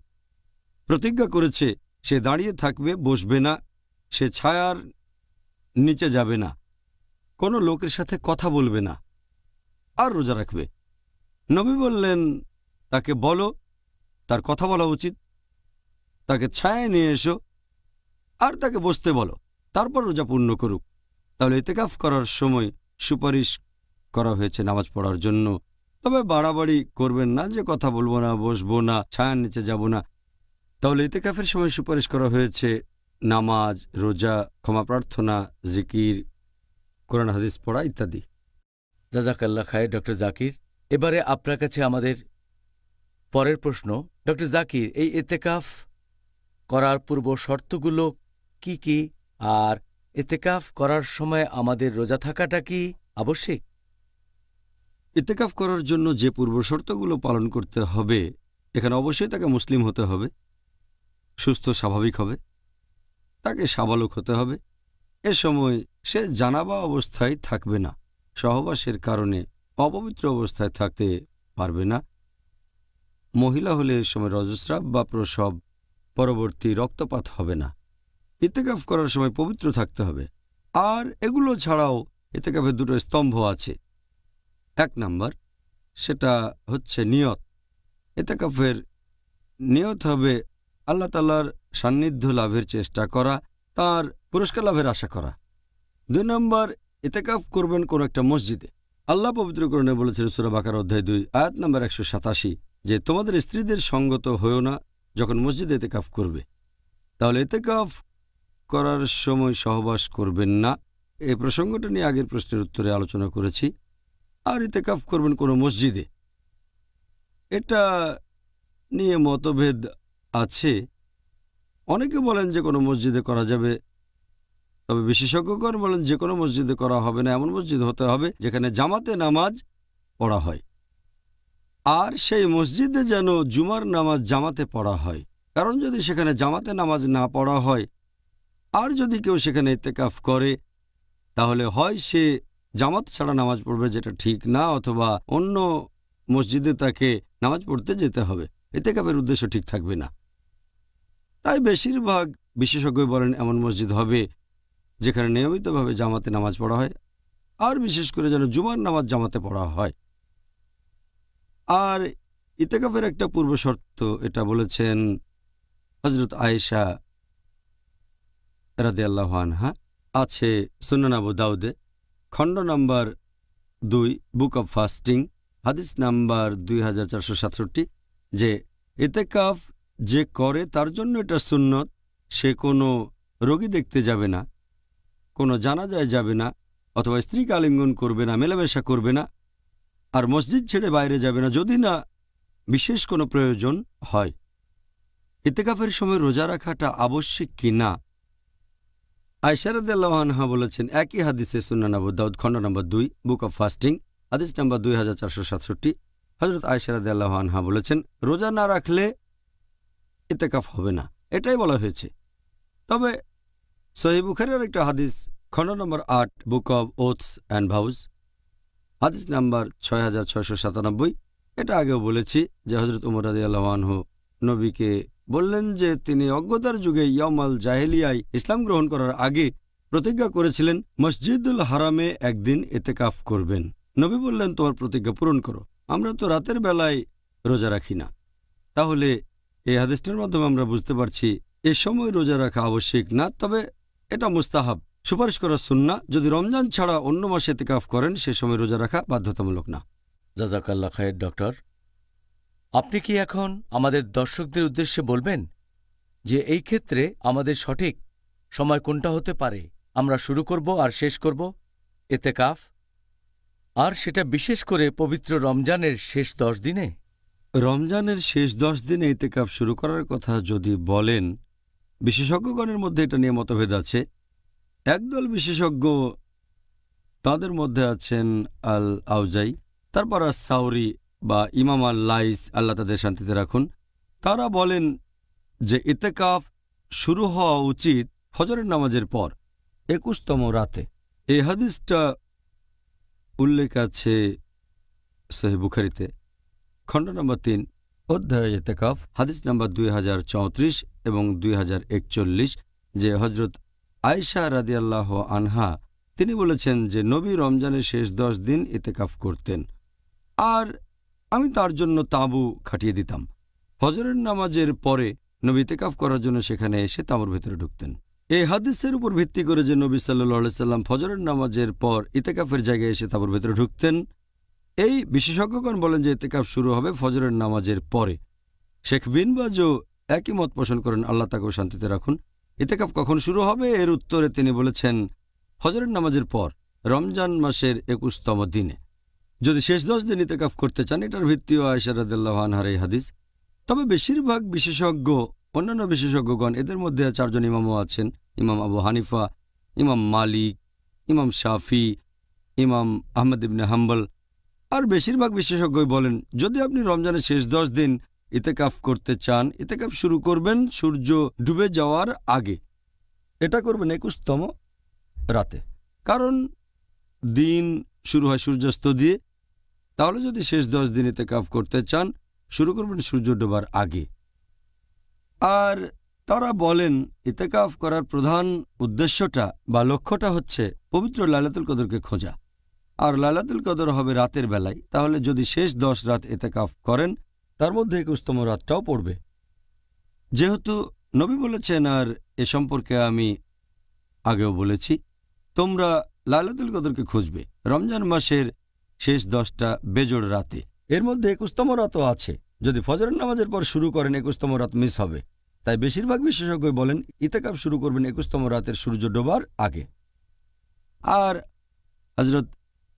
Speaker 2: প্রতিজ্ঞা করেছে সে দাঁড়িয়ে থাকবে, বসবে না, সে ছায়ার নিচে যাবে না, কোনো লোকের সাথে কথা বলবে না, আর রোজা রাখবে। নবী বললেন, তাকে বলো তার কথা বলা উচিত, তাকে ছায়ায় নিয়ে এসো আর তাকে বসতে বলো, তারপর রোজা পূর্ণ করুক। তাহলে ইতিকাফ করার সময় সুপারিশ করা হয়েছে নামাজ পড়ার জন্য। তবে বাড়াবাড়ি করবেন না, যে কথা বলবো না, বসবো না, ছায়ার নিচে যাব না। তাহলে ইতিকাফের সময় সুপারিশ করা হয়েছে নামাজ, রোজা, ক্ষমা প্রার্থনা, জিকির, কোরআন হাদিস পড়া ইত্যাদি।
Speaker 1: জাজাকাল্লাহ খায়ের ডক্টর জাকির। এবারে আপনার কাছে আমাদের পরের প্রশ্ন। ডক্টর জাকির, এই এতেকাফ করার পূর্ব শর্তগুলো কি কি, আর এতেকাফ করার সময় আমাদের রোজা থাকাটা কি আবশ্যিক?
Speaker 2: ইতেকাফ করার জন্য যে পূর্বশর্তগুলো পালন করতে হবে, এখানে অবশ্যই তাকে মুসলিম হতে হবে, সুস্থ স্বাভাবিক হবে, তাকে সাবালক হতে হবে, এ সময় সে জানাবা অবস্থায় থাকবে না, সহবাসের কারণে অপবিত্র অবস্থায় থাকতে পারবে না, মহিলা হলে এ সময় রজস্রাব বা প্রসব পরবর্তী রক্তপাত হবে না, ইতেকাফ করার সময় পবিত্র থাকতে হবে। আর এগুলো ছাড়াও ইতেকাফের দুটো স্তম্ভ আছে। এক নাম্বার, সেটা হচ্ছে নিয়ত। ইতেকাফের নিয়ত হবে আল্লাহ তাআলার সান্নিধ্য লাভের চেষ্টা করা, তার পুরস্কার লাভের আশা করা। 2 নম্বর, ইতেকাফ করবেন কোন একটা মসজিদে। আল্লাহ পবিত্রকরণে বলেছেন সূরা বাকারা অধ্যায় 2 আয়াত নম্বর 187 যে তোমাদের স্ত্রীদের সঙ্গত হয়েও না যখন মসজিদে ইতেকাফ করবে। তাহলে ইতেকাফ করার সময় সহবাস করবেন না। এই প্রসঙ্গটা নিয়ে আগের প্রশ্নের উত্তরে আলোচনা করেছি। আর ইতেকাফ করবেন কোনো মসজিদে, এটা নিয়ে মতভেদ আছে। অনেকে বলেন যে কোনো মসজিদে করা যাবে, তবে বিশেষজ্ঞগণ বলেন যে কোনো মসজিদে করা হবে না, এমন মসজিদ হতে হবে যেখানে জামাতে নামাজ পড়া হয়, আর সেই মসজিদে যেন জুমার নামাজ জামাতে পড়া হয়। কারণ যদি সেখানে জামাতে নামাজ না পড়া হয় আর যদি কেউ সেখানে ইতেকাফ করে, তাহলে হয় সে জামাত ছাড়া নামাজ পড়বে, যেটা ঠিক না, অথবা অন্য মসজিদে তাকে নামাজ পড়তে যেতে হবে, ইতেকাফের উদ্দেশ্য ঠিক থাকবে না। তাই বেশিরভাগ বিশেষজ্ঞ বলেন এমন মসজিদ হবে যেখানে নিয়মিতভাবে জামাতে নামাজ পড়া হয়, আর বিশেষ করে যেন জুমার নামাজ জামাতে পড়া হয়। আর ইতেকাফের একটা পূর্ব শর্ত, এটা বলেছেন হযরত আয়েশা রাদিয়াল্লাহু আনহা, আছে সুনান আবু দাউদে খণ্ড নাম্বার 2 বুক অব ফাস্টিং হাদিস নাম্বার 2467, যে ইতেকাফ যে করে তার জন্য এটা সুন্নত। সে কোনো রোগী দেখতে যাবে না, কোনো জানাজায় যাবে না, অথবা স্ত্রীকে আলিঙ্গন করবে না, মেলামেশা করবে না, আর মসজিদ ছেড়ে বাইরে যাবে না যদি না বিশেষ কোনো প্রয়োজন হয়। ইতেকাফের সময় রোজা রাখাটা আবশ্যিক কি না, আয়েশা রাদিয়াল্লাহু আনহা বলেছেন একই হাদিসে সুনান আবু দাউদ খণ্ড নম্বর 2 বুক অব ফাস্টিং হাদিস নম্বর 2467, হযরত আয়েশা রাদিয়াল্লাহু আনহা বলেছেন রোজা না রাখলে ইতেকাফ হবে না, এটাই বলা হয়েছে। তবে সহিহ বুখারীর একটা হাদিস খণ্ড নম্বর 8 বুক অব ওথস অ্যান্ড ভাউজ হাদিস নাম্বার 6697, এটা আগেও বলেছি যে হযরত ওমর রাদিয়াল্লাহু আনহু নবীকে বললেন যে তিনি অজ্ঞতার যুগে ইয়ামাল জাহেলিয়ায় ইসলাম গ্রহণ করার আগে প্রতিজ্ঞা করেছিলেন মসজিদুল হারামে একদিন ইতেকাফ করবেন। নবী বললেন তোমার প্রতিজ্ঞা পূরণ করো, আমরা তো রাতের বেলায় রোজা রাখি না। তাহলে এই হাদিসটার মাধ্যমে আমরা বুঝতে পারছি এ সময় রোজা রাখা আবশ্যিক না, তবে এটা মুস্তাহাব, সুপারিশ করা সুন্নাহ। যদি রমজান ছাড়া অন্য মাসে ইতেকাফ করেন সে সময় রোজা রাখা বাধ্যতামূলক না।
Speaker 1: জাজাকাল্লাহ খায়ের ডক্টর। আপনি কি এখন আমাদের দর্শকদের উদ্দেশ্যে বলবেন যে এই ক্ষেত্রে আমাদের সঠিক সময় কোনটা হতে পারে? আমরা শুরু করব আর শেষ করব ইতেকাফ, আর সেটা বিশেষ করে পবিত্র রমজানের শেষ 10 দিনে।
Speaker 2: রমজানের শেষ 10 দিনে ইতেকাফ শুরু করার কথা যদি বলেন, বিশেষজ্ঞগণের মধ্যে এটা নিয়ে মতভেদ আছে। একদল বিশেষজ্ঞ, তাদের মধ্যে আছেন আল আউজাই, তারপর সাউরি বা ইমাম আল লাইস, আল্লাহ তাদের শান্তিতে রাখুন, তারা বলেন যে ইতেকাফ শুরু হওয়া উচিত ফজরের নামাজের পর 21তম রাতে। এই হাদিসটা উল্লেখ আছে সহিহ বুখারীতে খণ্ড নম্বর 3 অধ্যায় ইতেকাফ হাদিস নম্বর 2034 এবং 2041, যে হযরত আয়েশা রাদিয়াল্লাহু আনহা তিনি বলেছেন যে নবী রমজানের শেষ 10 দিন ইতেকাফ করতেন, আর আমি তার জন্য তাঁবু খাটিয়ে দিতাম। ফজরের নামাজের পরে নবী ইতেকাফ করার জন্য সেখানে এসে তাঁবুর ভেতরে ঢুকতেন। এই হাদিসের উপর ভিত্তি করে যে নবী সাল্লাল্লাহু আলাইহি সাল্লাম ফজরের নামাজের পর ইতেকাফের জায়গায় এসে তাঁবুর ভেতরে ঢুকতেন, এই বিশেষজ্ঞগণ বলেন যে ইতেকাফ শুরু হবে ফজরের নামাজের পরে। শেখ বিন বাজও একই মত পোষণ করেন, আল্লাহ তাকেও শান্তিতে রাখুন। ইতেকাফ কখন শুরু হবে এর উত্তরে তিনি বলেছেন ফজরের নামাজের পর রমজান মাসের 21তম দিনে। যদি শেষ 10 দিন ইতেকাফ করতে চান, এটার ভিত্তিও আয়েশা রাদিয়াল্লাহু আনহার এই হাদিস। তবে বেশিরভাগ বিশেষজ্ঞ, অন্যান্য বিশেষজ্ঞগণ, এদের মধ্যে 4 জন ইমামও আছেন, ইমাম আবু হানিফা, ইমাম মালিক, ইমাম শাফি, ইমাম আহমদ ইবনে হাম্বল, আর বেশিরভাগ বিশেষজ্ঞই বলেন যদি আপনি রমজানের শেষ 10 দিন ইতেকাফ করতে চান, ইতেকাফ শুরু করবেন সূর্য ডুবে যাওয়ার আগে। এটা করবেন 21তম রাতে, কারণ দিন শুরু হয় সূর্যাস্ত দিয়ে। তাহলে যদি শেষ 10 দিন ইতেকাফ করতে চান, শুরু করবেন সূর্য ডোবার আগে। আর তারা বলেন ইতেকাফ করার প্রধান উদ্দেশ্যটা বা লক্ষ্যটা হচ্ছে পবিত্র লাইলাতুল কদরকে খোঁজা। আর লাইলাতুল কদর হবে রাতের বেলায়। তাহলে যদি শেষ 10 রাত ইতেকাফ করেন, তার মধ্যে 21তম রাতটাও পড়বে। যেহেতু নবী বলেছেন, আর এ সম্পর্কে আমি আগেও বলেছি, তোমরা লাইলাতুল কদরকে খুঁজবে রমজান মাসের শেষ 10টা বেজোড় রাতে। এর মধ্যে 21তম রাতও আছে। যদি ফজরের নামাজের পর শুরু করেন, 21তম রাত মিস হবে। তাই বেশিরভাগ বিশেষজ্ঞ বলেন ইতেকাফ শুরু করবেন 21তম রাতের সূর্য ডোবার আগে। আর হযরত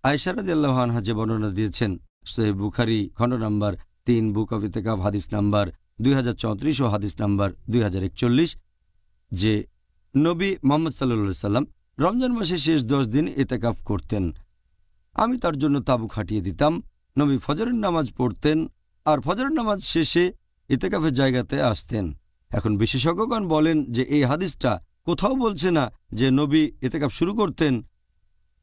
Speaker 2: আয়েশা রাদিয়াল্লাহু আনহা যে বর্ণনা দিয়েছেন সহিহ বুখারী খণ্ড নাম্বার 3 বুক অফ ইতেকাফ হাদিস নাম্বার 2034 ও হাদিস নাম্বার 2041, যে নবী মুহাম্মদ সাল্লাল্লাহু আলাইহি সাল্লাম রমজান মাসের শেষ 10 দিন ইতেকাফ করতেন। আমি তার জন্য তাবু খাটিয়ে দিতাম। নবী ফজরের নামাজ পড়তেন আর ফজরের নামাজ শেষে ইতেকাফের জায়গাতে আসতেন। এখন বিশেষজ্ঞগণ বলেন যে এই হাদিসটা কোথাও বলছে না যে নবী ইতেকাফ শুরু করতেন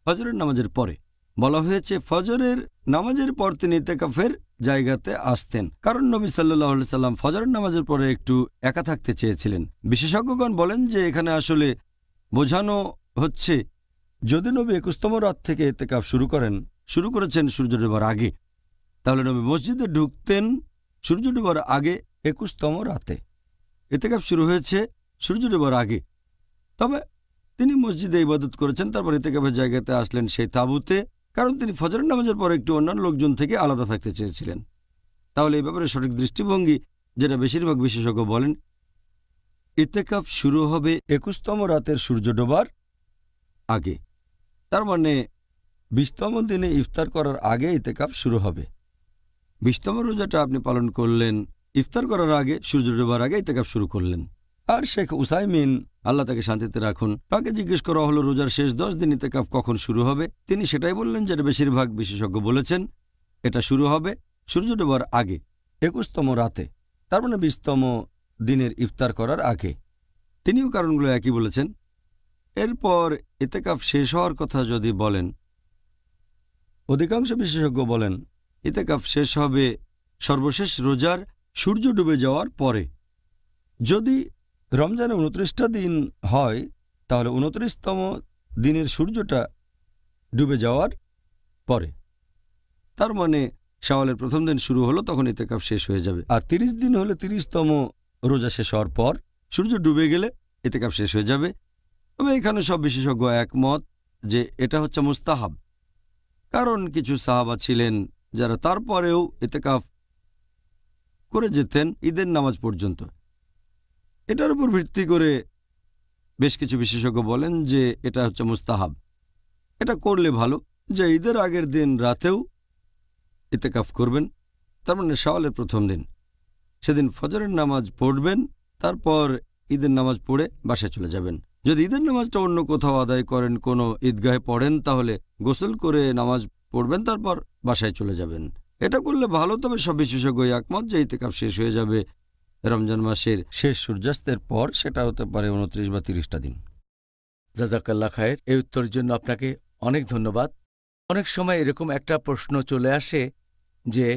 Speaker 2: ফজরের নামাজের পরে। বলা হয়েছে ফজরের নামাজের পর তিনি ইতেকাফের জায়গাতে আসতেন, কারণ নবী সাল্লাল্লাহু আলাইহি সাল্লাম ফজরের নামাজের পরে একটু একা থাকতে চেয়েছিলেন। বিশেষজ্ঞগণ বলেন যে এখানে আসলে বোঝানো হচ্ছে যদি নবী 21তম রাত থেকে ইতেকাফ শুরু করেছেন সূর্য ডোবার আগে, তাহলে নবী মসজিদে ঢুকতেন সূর্য ডোবার আগে 21তম রাতে। ইতেকাফ শুরু হয়েছে সূর্য ডোবার আগে, তবে তিনি মসজিদে ইবাদত করেছেন, তারপর ইতেকাফের জায়গাতে আসলেন সেই তাঁবুতে, কারণ তিনি ফজরের নামাজের পর একটু অন্যান্য লোকজন থেকে আলাদা থাকতে চেয়েছিলেন। তাহলে এই ব্যাপারে সঠিক দৃষ্টিভঙ্গি, যেটা বেশিরভাগ বিশেষজ্ঞ বলেন, ইতেকাফ শুরু হবে 21তম রাতের সূর্য ডোবার আগে। তার মানে 20তম দিনে ইফতার করার আগে ইতেকাফ শুরু হবে। 20তম রোজাটা আপনি পালন করলেন ইফতার করার আগে, সূর্য ডোবার আগে ইতেকাফ শুরু করলেন। আর শেখ উসাইমিন, আল্লাহ তাকে শান্তিতে রাখুন, তাকে জিজ্ঞেস করা হলো রোজার শেষ 10 দিন ইতেকাফ কখন শুরু হবে। তিনি সেটাই বললেন যেটা বেশিরভাগ বিশেষজ্ঞ বলেছেন, এটা শুরু হবে সূর্য ডোবার আগে 21তম রাতে, তার মানে 20তম দিনের ইফতার করার আগে। তিনিও কারণগুলো একই বলেছেন। এরপর ইতেকাফ শেষ হওয়ার কথা যদি বলেন, অধিকাংশ বিশেষজ্ঞ বলেন ইতেকাফ শেষ হবে সর্বশেষ রোজার সূর্য ডুবে যাওয়ার পরে। যদি রমজানে 29টা দিন হয়, তাহলে 29তম দিনের সূর্যটা ডুবে যাওয়ার পরে, তার মানে শাওয়ালের প্রথম দিন শুরু হলো, তখন ইতেকাফ শেষ হয়ে যাবে। আর 30 দিন হলে 30তম রোজা শেষ হওয়ার পর সূর্য ডুবে গেলে ইতেকাফ শেষ হয়ে যাবে। তবে এখানে সব বিশেষজ্ঞ একমত যে এটা হচ্ছে মুস্তাহাব, কারণ কিছু সাহাবা ছিলেন যারা তারপরেও ইতেকাফ করে যেতেন ঈদের নামাজ পর্যন্ত। এটার উপর ভিত্তি করে বেশ কিছু বিশেষজ্ঞ বলেন যে এটা হচ্ছে মুস্তাহাব। এটা করলে ভালো যে ঈদের আগের দিন রাতেও ইতেকাফ করবেন, তার মানে শাওয়ালের প্রথম দিন। সেদিন ফজরের নামাজ পড়বেন, তারপর ঈদের নামাজ পড়ে বাসায় চলে যাবেন। যদি ঈদের নামাজটা অন্য কোথাও আদায় করেন, কোনো ঈদগাহে পড়েন, তাহলে গোসল করে নামাজ পড়বেন, তারপর বাসায় চলে যাবেন। এটা করলে ভালো। তবে সব বিশেষজ্ঞ একমত যে ইতেকাফ শেষ হয়ে যাবে রমজান মাসের শেষ সূর্যাস্তের পর। সেটা হতে পারে 29 বা 30টা দিন।
Speaker 1: জাযাকাল্লাহ খায়ের। এই উত্তরের জন্য আপনাকে অনেক ধন্যবাদ। অনেক সময় এরকম একটা প্রশ্ন চলে আসে যে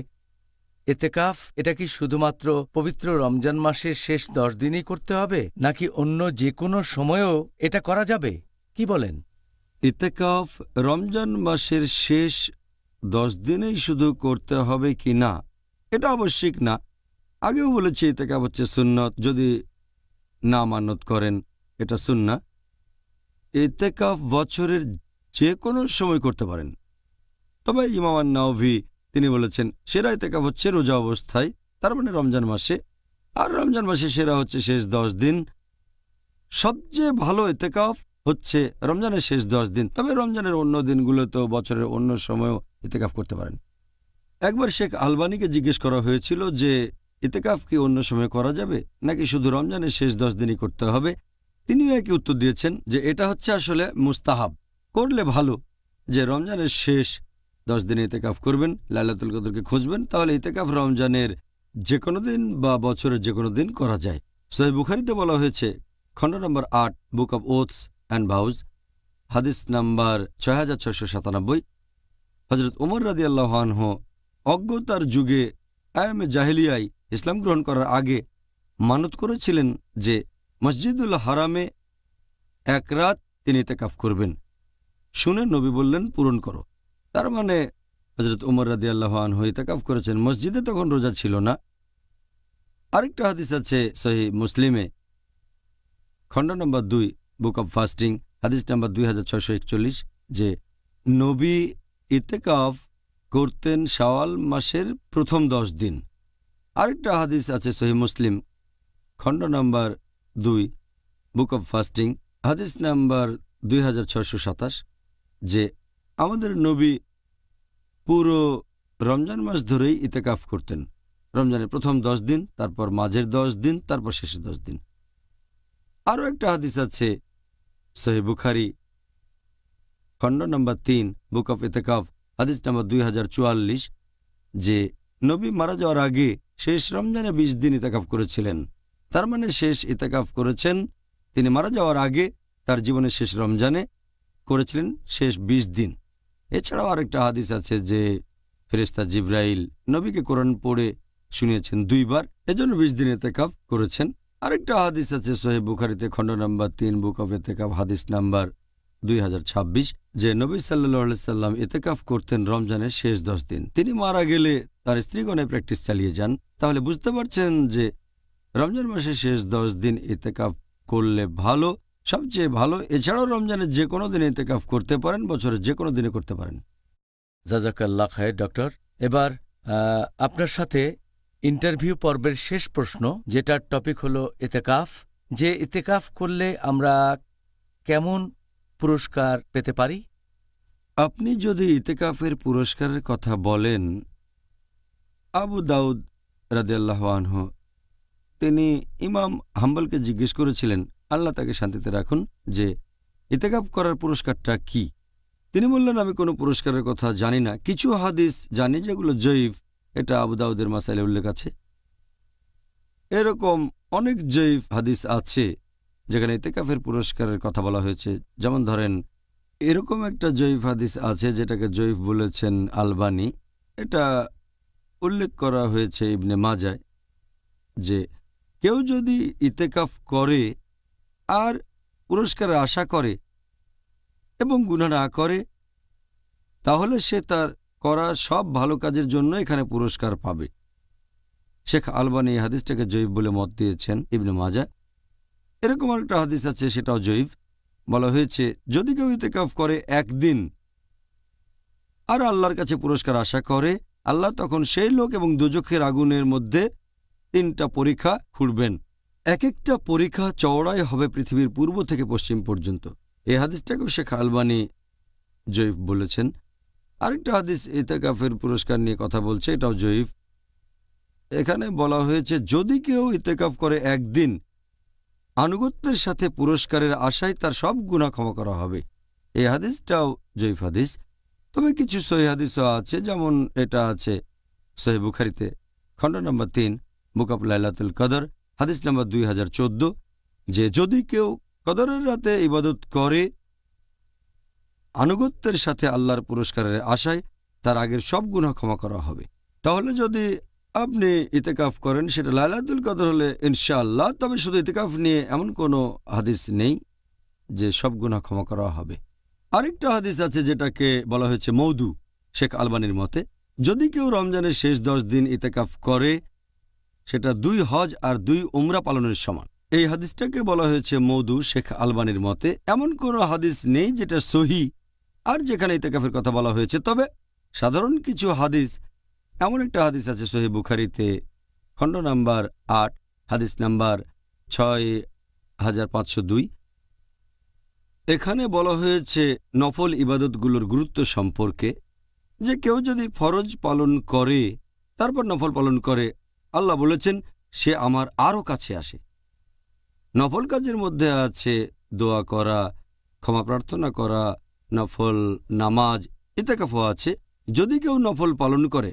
Speaker 1: ইতেকাফ এটা কি শুধুমাত্র পবিত্র রমজান মাসের শেষ 10 দিনই করতে হবে, নাকি অন্য যে কোনো সময়েও এটা করা যাবে? কি বলেন?
Speaker 2: ইতেকাফ রমজান মাসের শেষ 10 দিনেই শুধু করতে হবে কি না, এটা আবশ্যিক না। আগেও বলেছি ইতেকাফ হচ্ছে সুন্নত, যদি না মানত করেন এটা সুন্নাহ। ইতেকাফ বছরের যে কোনো সময় করতে পারেন। তবে ইমাম আন-নাওয়ী তিনি বলেছেন সেরা ইতেকাফ হচ্ছে রোজা অবস্থায়, তার মানে রমজান মাসে। আর রমজান মাসে সেরা হচ্ছে শেষ 10 দিন। সবচেয়ে ভালো ইতেকাফ হচ্ছে রমজানের শেষ 10 দিন, তবে রমজানের অন্য দিনগুলোতেও বছরের অন্য সময়েও ইতেকাফ করতে পারেন। একবার শেখ আলবানিকে জিজ্ঞেস করা হয়েছিল যে ইতেকাফ কি অন্য সময় করা যাবে নাকি শুধু রমজানের শেষ 10 দিনই করতে হবে। তিনিও একই উত্তর দিয়েছেন যে এটা হচ্ছে আসলে মুস্তাহাব, করলে ভালো, যে রমজানের শেষ 10 দিনে ইতেকাফ করবেন, লাইলাতুল কদরকে খুঁজবেন, তাহলে ইতেকাফ রমজানের যে কোনো দিন বা বছরের যে কোনো দিন করা যায়। সহিহ বুখারীতে বলা হয়েছে, খণ্ড নম্বর 8, বুক অব ওথস অ্যান্ড ভাউজ, হাদিস নাম্বার 6697, হজরত উমর রাদিয়াল্লাহু আনহু অজ্ঞতার যুগে আয়ামে জাহেলিয়ায় ইসলাম গ্রহণ করার আগে মানত করেছিলেন যে মসজিদুল হারামে 1 রাত তিনি ইতেকাফ করবেন। শুনে নবী বললেন, পূরণ করো। তার মানে হজরত উমর রাদিয়াল্লাহু আনহু ইতেকাফ করেছেন। মসজিদে তখন রোজা ছিল না। আরেকটা হাদিস আছে সহিহ মুসলিমে, খণ্ড নম্বর 2, বুক অব ফাস্টিং, হাদিস নাম্বার 2641, যে নবী ইতেকাফ করতেন শাওয়াল মাসের প্রথম 10 দিন। আরেকটা হাদিস আছে সহিহ মুসলিম, খণ্ড নম্বর 2, বুক অব ফাস্টিং, হাদিস নাম্বার 2627, যে আমাদের নবী পুরো রমজান মাস ধরেই ইতেকাফ করতেন। রমজানের প্রথম 10 দিন, তারপর মাঝের 10 দিন, তারপর শেষের 10 দিন। আরও একটা হাদিস আছে সহিহ বুখারী, খণ্ড নম্বর 3, বুক অফ ইতেকাফ, হাদিস নম্বর 2044, যে নবী মারা যাওয়ার আগে শেষ রমজানে 20 দিন ইতেকাফ করেছিলেন। তার মানে শেষ ইতেকাফ করেছেন তিনি মারা যাওয়ার আগে, তার জীবনের শেষ রমজানে করেছিলেন শেষ 20 দিন। এছাড়াও আরেকটা হাদিস আছে যে ফেরেশতা জিবরাইল নবীকে কোরআন পড়ে শুনিয়েছেন 2 বার, এজন্য 20 দিন ইতেকাফ করেছেন। আরেকটা হাদিস আছে সহিহ বুখারীতে, খণ্ড নম্বর 3, বুক অফ ইতেকাফ, হাদিস নাম্বার 2026, যে নবী সাল্লাল্লাহু আলাইহি সাল্লাম ইতেকাফ করতেন রমজানের শেষ 10 দিন। তিনি মারা গেলে তার স্ত্রীগণে প্র্যাকটিস চালিয়ে যান। তাহলে বুঝতে পারছেন যে রমজান মাসের শেষ 10 দিন ইতেকাফ করলে ভালো, সবচেয়ে ভালো। এছাড়াও রমজানের যে কোনো দিনে ইতেকাফ করতে পারেন, বছরের যে কোনো দিনে করতে পারেন।
Speaker 1: জাজাকাল্লাহ খায়ের ডক্টর। এবার আপনার সাথে ইন্টারভিউ পর্বের শেষ প্রশ্ন, যেটার টপিক হলো ইতেকাফ, যে ইতেকাফ করলে আমরা কেমন পুরস্কার পেতে পারি?
Speaker 2: আপনি যদি ইতেকাফের পুরস্কারের কথা বলেন, আবু দাউদ রাদিয়াল্লাহু আনহু তিনি ইমাম হাম্বলকে জিজ্ঞেস করেছিলেন, আল্লাহ তাকে শান্তিতে রাখুন, যে ইতেকাফ করার পুরস্কারটা কি। তিনি বললেন, আমি কোনো পুরস্কারের কথা জানি না, কিছু হাদিস জানি যেগুলো জয়ীফ। এটা আবু দাউদের মাসাইলে উল্লেখ আছে। এরকম অনেক জয়ীফ হাদিস আছে যেখানে ইতেকাফের পুরস্কারের কথা বলা হয়েছে। যেমন ধরেন, এরকম একটা জয়ীফ হাদিস আছে যেটাকে জয়ীফ বলেছেন আলবানী। এটা উল্লেখ করা হয়েছে ইবনে মাজায়, যে কেউ যদি ইতেকাফ করে আর পুরস্কারের আশা করে এবং গুনাহ না করে, তাহলে সে তার করা সব ভালো কাজের জন্য এখানে পুরস্কার পাবে। শেখ আলবানী এই হাদিসটাকে জয়ীফ বলে মত দিয়েছেন ইবনে মাজা। এরকম একটা হাদিস আছে, সেটাও জয়ীফ। বলা হয়েছে, যদি কেউ ইতেকাফ করে 1 দিন আর আল্লাহর কাছে পুরস্কার আশা করে, আল্লাহ তখন সেই লোক এবং দোজখের আগুনের মধ্যে 3টা পরীক্ষা খুঁড়বেন। এক একটা পরীক্ষা চওড়াই হবে পৃথিবীর পূর্ব থেকে পশ্চিম পর্যন্ত। এই হাদিসটাকেও শেখ আলবানী জয়ীফ বলেছেন। আরেকটা হাদিস ইতেকাফের পুরস্কার নিয়ে কথা বলছে, এটাও জয়ীফ। এখানে বলা হয়েছে, যদি কেউ ইতেকাফ করে 1 দিন, আনুগত্যের সাথে পুরস্কারের আশায় তার সব গুনাহ ক্ষমা করা হবে। এই হাদিসটাও জয়ীফ হাদিস। তবে কিছু সহিহ হাদিসও আছে, যেমন এটা আছে সহিহ বুখারীতে, খণ্ড নম্বর 3, বুক অব লাইলাতুল কদর, হাদিস নম্বর 2014, যে যদি কেউ কদরের রাতে ইবাদত করে আনুগত্যের সাথে আল্লাহর পুরস্কারের আশায়, তার আগের সব গুনাহ ক্ষমা করা হবে। তাহলে যদি আপনি ইতেকাফ করেন, সেটা লাইলাতুল কদর হলে ইনশাআল্লাহ। তবে শুধু ইতেকাফ নিয়ে এমন কোনো হাদিস নেই যে সব গুনাহ ক্ষমা করা হবে। আরেকটা হাদিস আছে যেটাকে বলা হয়েছে মওদু, শেখ আলবানীর মতে, যদি কেউ রমজানের শেষ 10 দিন ইতেকাফ করে, সেটা 2 হজ আর 2 উমরা পালনের সমান। এই হাদিসটাকে বলা হয়েছে মওদু শেখ আলবানীর মতে। এমন কোনো হাদিস নেই যেটা সহিহ আর যেখানে ইতেকাফের কথা বলা হয়েছে। তবে সাধারণ কিছু হাদিস, এমন একটা হাদিস আছে সহিহ বুখারীতে, খণ্ড নাম্বার 8, হাদিস নাম্বার 6502, এখানে বলা হয়েছে নফল ইবাদতগুলোর গুরুত্ব সম্পর্কে, যে কেউ যদি ফরজ পালন করে তারপর নফল পালন করে, আল্লাহ বলেছেন সে আমার আরও কাছে আসে। নফল কাজের মধ্যে আছে দোয়া করা, ক্ষমা প্রার্থনা করা, নফল নামাজ, ইতিকাফও আছে। যদি কেউ নফল পালন করে,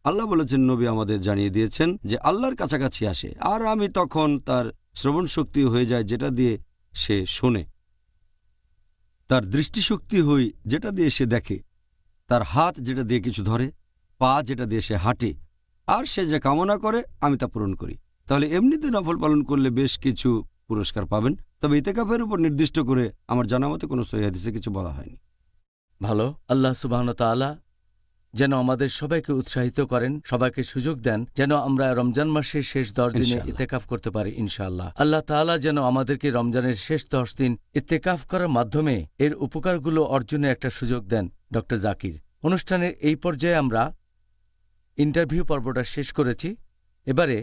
Speaker 2: আল্লাহ বলেছেন, নবী আমাদের জানিয়ে দিয়েছেন যে আল্লাহর কাছাকাছি আসে, আর আমি তখন তার শ্রবণ শক্তি হয়ে যায় যেটা দিয়ে সে শোনে, তার দৃষ্টিশক্তি হই যেটা দিয়ে সে দেখে, তার হাত যেটা দিয়ে কিছু ধরে, পা যেটা দিয়ে সে হাঁটে, আর সে যে কামনা করে আমি তা পূরণ করি। তাহলে এমনিতে নফল পালন করলে বেশ কিছু পুরস্কার পাবেন, তবে ইতিকাফের উপর নির্দিষ্ট করে আমার জানা মতে কোনো সহিহ হাদিসে কিছু বলা হয়নি।
Speaker 1: ভালো। আল্লাহ সুবহানাহু ওয়া তাআলা যেন আমাদের সবাইকে উৎসাহিত করেন, সবাইকে সুযোগ দেন যেন আমরা রমজান মাসের শেষ 10 দিনে
Speaker 2: ইনশাআল্লাহ।
Speaker 1: ইতেকাফ করতে পারি ইনশাআল্লাহ। আল্লাহ তাআলা যেন আমাদেরকে রমজানের শেষ 10 দিন ইতেকাফ করার মাধ্যমে এর উপকারগুলো অর্জনের একটা সুযোগ দেন। ডক্টর জাকির, অনুষ্ঠানের এই পর্যায়ে আমরা ইন্টারভিউ পর্বটা শেষ করেছি। এবারে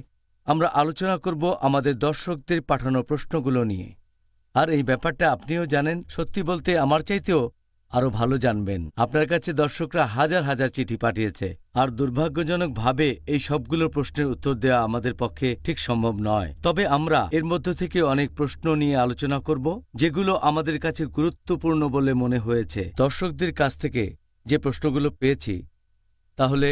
Speaker 1: আমরা আলোচনা করব আমাদের দর্শকদের পাঠানো প্রশ্নগুলো নিয়ে। আর এই ব্যাপারটা আপনিও জানেন, সত্যি বলতে আমার চাইতেও আরও ভালো জানবেন। আপনার কাছে দর্শকরা হাজার হাজার চিঠি পাঠিয়েছে, আর দুর্ভাগ্যজনকভাবে এই সবগুলোর প্রশ্নের উত্তর দেওয়া আমাদের পক্ষে ঠিক সম্ভব নয়। তবে আমরা এর মধ্য থেকে অনেক প্রশ্ন নিয়ে আলোচনা করব যেগুলো আমাদের কাছে গুরুত্বপূর্ণ বলে মনে হয়েছে দর্শকদের কাছ থেকে যে প্রশ্নগুলো পেয়েছি। তাহলে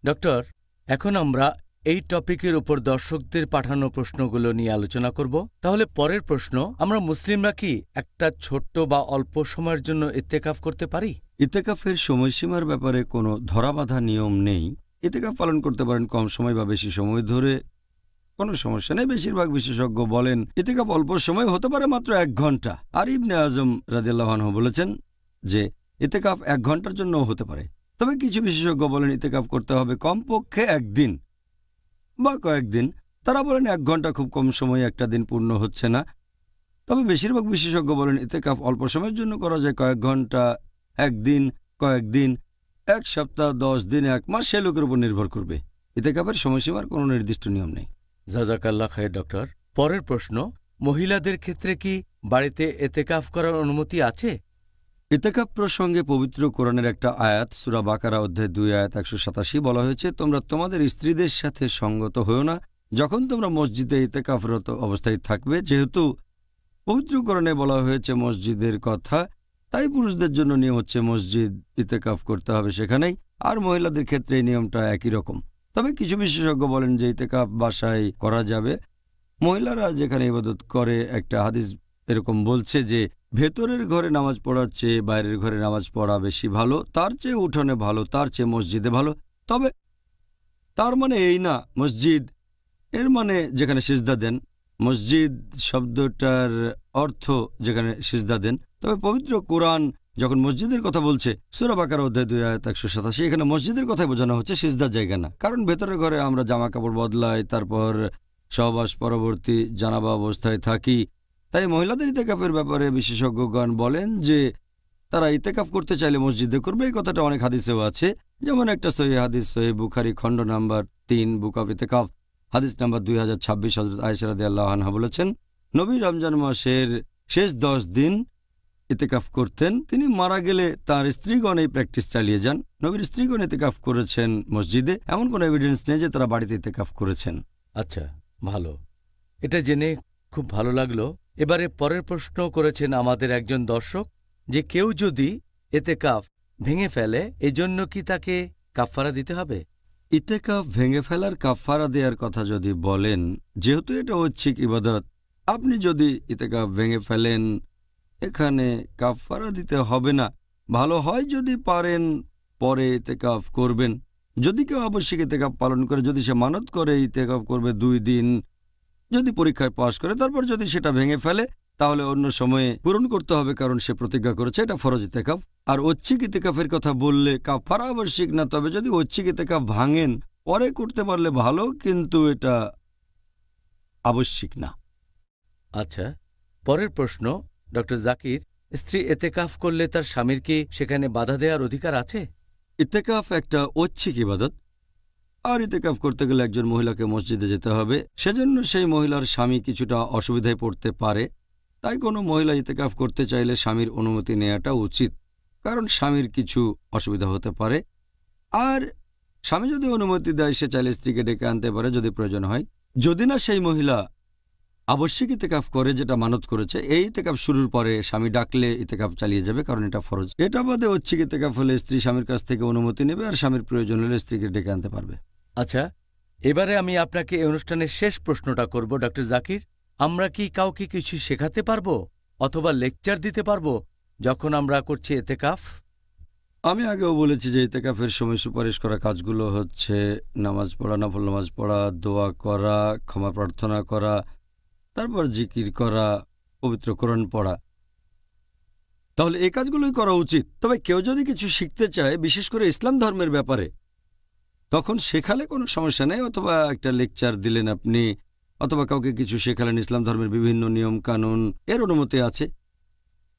Speaker 1: ডক্টর, এখন আমরা এই টপিকের উপর দর্শকদের পাঠানো প্রশ্নগুলো নিয়ে আলোচনা করব। তাহলে পরের প্রশ্ন, আমরা মুসলিমরা কি একটা ছোট্ট বা অল্প সময়ের জন্য ইত্তেকাফ করতে পারি?
Speaker 2: ইতিকাফের সময়সীমার ব্যাপারে কোনো ধরাবাঁধা নিয়ম নেই। ইতিকাফ পালন করতে পারেন কম সময় বা বেশি সময় ধরে, কোনো সমস্যা নেই। বেশিরভাগ বিশেষজ্ঞ বলেন ইতিকাফ অল্প সময় হতে পারে, মাত্র 1 ঘন্টা। আর ইবনে আজম রাদিয়াল্লাহু আনহু বলেছেন যে ইতিকাফ 1 ঘন্টার জন্যও হতে পারে। তবে কিছু বিশেষজ্ঞ বলেন ইতিকাফ করতে হবে কমপক্ষে 1 দিন বা কয়েকদিন। তারা বলেন 1 ঘন্টা খুব কম সময়ে, একটা দিন পূর্ণ হচ্ছে না। তবে বেশিরভাগ বিশেষজ্ঞ বলেন ইতিকাফ অল্প সময়ের জন্য করা যায়, কয়েক ঘন্টা, 1 দিন, কয়েকদিন, 1 সপ্তাহ, 10 দিন, 1 মাস, সে লোকের উপর নির্ভর করবে। ইতিকাফের সময়সীমার কোনো নির্দিষ্ট নিয়ম নেই।
Speaker 1: জাযাকাল্লাহ খায়ের ডক্টর। পরের প্রশ্ন, মহিলাদের ক্ষেত্রে কি বাড়িতে ইতেকাফ করার অনুমতি আছে?
Speaker 2: ইতিকাফ প্রসঙ্গে পবিত্র কোরআনের একটা আয়াত, সূরা বাকারা অধ্যায় 2 আয়াত 187 বলা হয়েছে, তোমরা তোমাদের স্ত্রীদের সাথে সঙ্গত হও না যখন তোমরা মসজিদে ইতিকাফরত অবস্থায় থাকবে। যেহেতু পবিত্র কোরআনে বলা হয়েছে মসজিদের কথা, তাই পুরুষদের জন্য নিয়ম হচ্ছে মসজিদ ইতিকাফ করতে হবে সেখানেই, আর মহিলাদের ক্ষেত্রে এই নিয়মটা একই রকম। তবে কিছু বিশেষজ্ঞ বলেন যে ইতিকাফ বাসায় করা যাবে। মহিলারা যেখানে ইবাদত করে, একটা হাদিস এরকম বলছে যে ভেতরের ঘরে নামাজ পড়ার চেয়ে বাইরের ঘরে নামাজ পড়া বেশি ভালো, তার চেয়ে উঠোনে ভালো, তার চেয়ে মসজিদে ভালো। তবে তার মানে এই না মসজিদ এর মানে যেখানে সিজদা দেন। মসজিদ শব্দটার অর্থ যেখানে সিজদা দেন। তবে পবিত্র কোরআন যখন মসজিদের কথা বলছে, সূরা বাকারা অধ্যায় 2 আয়াত 187, এখানে মসজিদের কথাই বোঝানো হচ্ছে, সিজদার জায়গা না। কারণ ভেতরের ঘরে আমরা জামা কাপড় বদলাই, তারপর সহবাস পরবর্তী জানাবা অবস্থায় থাকি। তাই মহিলাদের ইতিকাফের ব্যাপারে বিশেষজ্ঞগণ বলেন যে তারা ইতিকাফ করতে চাইলে মসজিদে করবে। এই কথাটা অনেক হাদিসেও আছে, যেমন একটা সহিহ হাদিস, সহিহ বুখারী খণ্ড নাম্বার 3, বুক অফ ইতিকাফ, হাদিস নাম্বার 2026, হযরত আয়েশা রাদিয়াল্লাহু আনহা বলেছেন, নবী রমজান মাসের শেষ 10 দিন ইতিকাফ করতেন। তিনি মারা গেলে তার স্ত্রীগণ এই প্র্যাকটিস চালিয়ে যান। নবীর স্ত্রীগণ ইতিকাফ করেছেন মসজিদে, এমন কোনো এভিডেন্স নেই যে তারা বাড়িতে ইতিকাফ করেছেন।
Speaker 1: আচ্ছা, ভালো, এটা জেনে খুব ভালো লাগলো। এবারে পরের প্রশ্ন করেছেন আমাদের একজন দর্শক যে কেউ যদি ইতিকাফ ভেঙে ফেলে, এজন্য কি তাকে কাফফারা দিতে হবে?
Speaker 2: ইতিকাফ ভেঙে ফেলার কাফফারা দেওয়ার কথা যদি বলেন, যেহেতু এটা ঐচ্ছিক ইবাদত, আপনি যদি ইতিকাফ ভেঙে ফেলেন এখানে কাফফারা দিতে হবে না। ভালো হয় যদি পারেন পরে ইতিকাফ করবেন। যদি কেউ আবশ্যিক ইতিকাফ পালন করে, যদি সে মানত করে ইতিকাফ করবে 2 দিন, যদি পরীক্ষায় পাশ করে, তারপর যদি সেটা ভেঙে ফেলে তাহলে অন্য সময়ে পূরণ করতে হবে, কারণ সে প্রতিজ্ঞা করেছে এটা ফরজ ইতিকাফ। আর ঐচ্ছিক ইতিকাফের কথা বললে কাফারা আবশ্যিক না, তবে যদি ঐচ্ছিক ইতিকাফ ভাঙেন পরে করতে পারলে ভালো, কিন্তু এটা আবশ্যিক না।
Speaker 1: আচ্ছা, পরের প্রশ্ন, ডক্টর জাকির, স্ত্রী ইতিকাফ করলে তার স্বামীর কি সেখানে বাধা দেওয়ার অধিকার আছে?
Speaker 2: ইতিকাফ একটা ঐচ্ছিক ইবাদত, আর ইতিকাফ করতে গেলে একজন মহিলাকে মসজিদে যেতে হবে। সেজন্য সেই মহিলার স্বামী কিছুটা অসুবিধায় পড়তে পারে। তাই কোনো মহিলা ইতেকাফ করতে চাইলে স্বামীর অনুমতি নেওয়াটা উচিত, কারণ স্বামীর কিছু অসুবিধা হতে পারে। আর স্বামী যদি অনুমতি দেয়, সে চাইলে স্ত্রীকে ডেকে আনতে পারে যদি প্রয়োজন হয়। যদি না সেই মহিলা আবশ্যিক ইতেকাফ করে, যেটা মানত করেছে, এই ইতেকাফ শুরুর পরে স্বামী ডাকলে ইতেকাফ চালিয়ে যাবে, কারণ এটা ফরজ। এটা বাদে ঐচ্ছিক ইতেকাফ হলে স্ত্রী স্বামীর কাছ থেকে অনুমতি নেবে, আর স্বামীর প্রয়োজন হলে স্ত্রীকে ডেকে আনতে পারবে।
Speaker 1: আচ্ছা, এবারে আমি আপনাকে এই অনুষ্ঠানের শেষ প্রশ্নটা করব ডক্টর জাকির। আমরা কি কাউকে কিছু শেখাতে পারবো অথবা লেকচার দিতে পারবো যখন আমরা করছি এতেকাফ?
Speaker 2: আমি আগেও বলেছি যে ইতেকাফের সময় সুপারিশ করা কাজগুলো হচ্ছে নামাজ পড়া, নফল নামাজ পড়া, দোয়া করা, ক্ষমা প্রার্থনা করা, তারপর জিকির করা, পবিত্র কোরআন পড়া। তাহলে এই কাজগুলোই করা উচিত। তবে কেউ যদি কিছু শিখতে চায়, বিশেষ করে ইসলাম ধর্মের ব্যাপারে, তখন শেখালে কোনো সমস্যা নেই। অথবা একটা লেকচার দিলেন আপনি, অথবা কাউকে কিছু শেখালেন ইসলাম ধর্মের বিভিন্ন নিয়ম কানুন, এর অনুমতি আছে,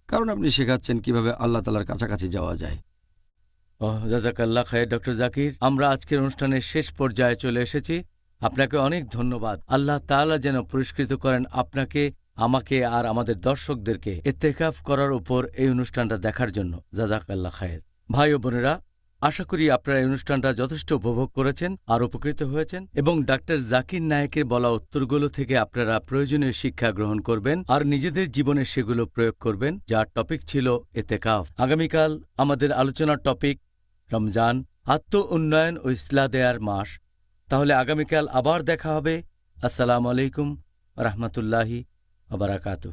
Speaker 2: কারণ আপনি শেখাচ্ছেন কিভাবে আল্লাহ তাআলার কাছাকাছি যাওয়া যায়।
Speaker 1: জাযাকাল্লাহ খায়ের ডক্টর জাকির। আমরা আজকের অনুষ্ঠানের শেষ পর্যায়ে চলে এসেছি। আপনাকে অনেক ধন্যবাদ। আল্লাহ তাআলা যেন পুরস্কৃত করেন আপনাকে, আমাকে আর আমাদের দর্শকদেরকে ইতেকাফ করার উপর এই অনুষ্ঠানটা দেখার জন্য। জাযাকাল্লাহ খায়ের। ভাই ও বোনেরা, আশা করি আপনারা এই অনুষ্ঠানটা যথেষ্ট উপভোগ করেছেন আর উপকৃত হয়েছেন, এবং ডাক্তার জাকির নায়েকের বলা উত্তরগুলো থেকে আপনারা প্রয়োজনীয় শিক্ষা গ্রহণ করবেন আর নিজেদের জীবনে সেগুলো প্রয়োগ করবেন, যার টপিক ছিল ইতেকাফ। আগামীকাল আমাদের আলোচনার টপিক রমজান, আত্ম উন্নয়ন ও ইসলাহ দেয়ার মাস। তাহলে আগামীকাল আবার দেখা হবে। আসসালামু আলাইকুম রহমতুল্লাহি ওয়া বারাকাতুহু।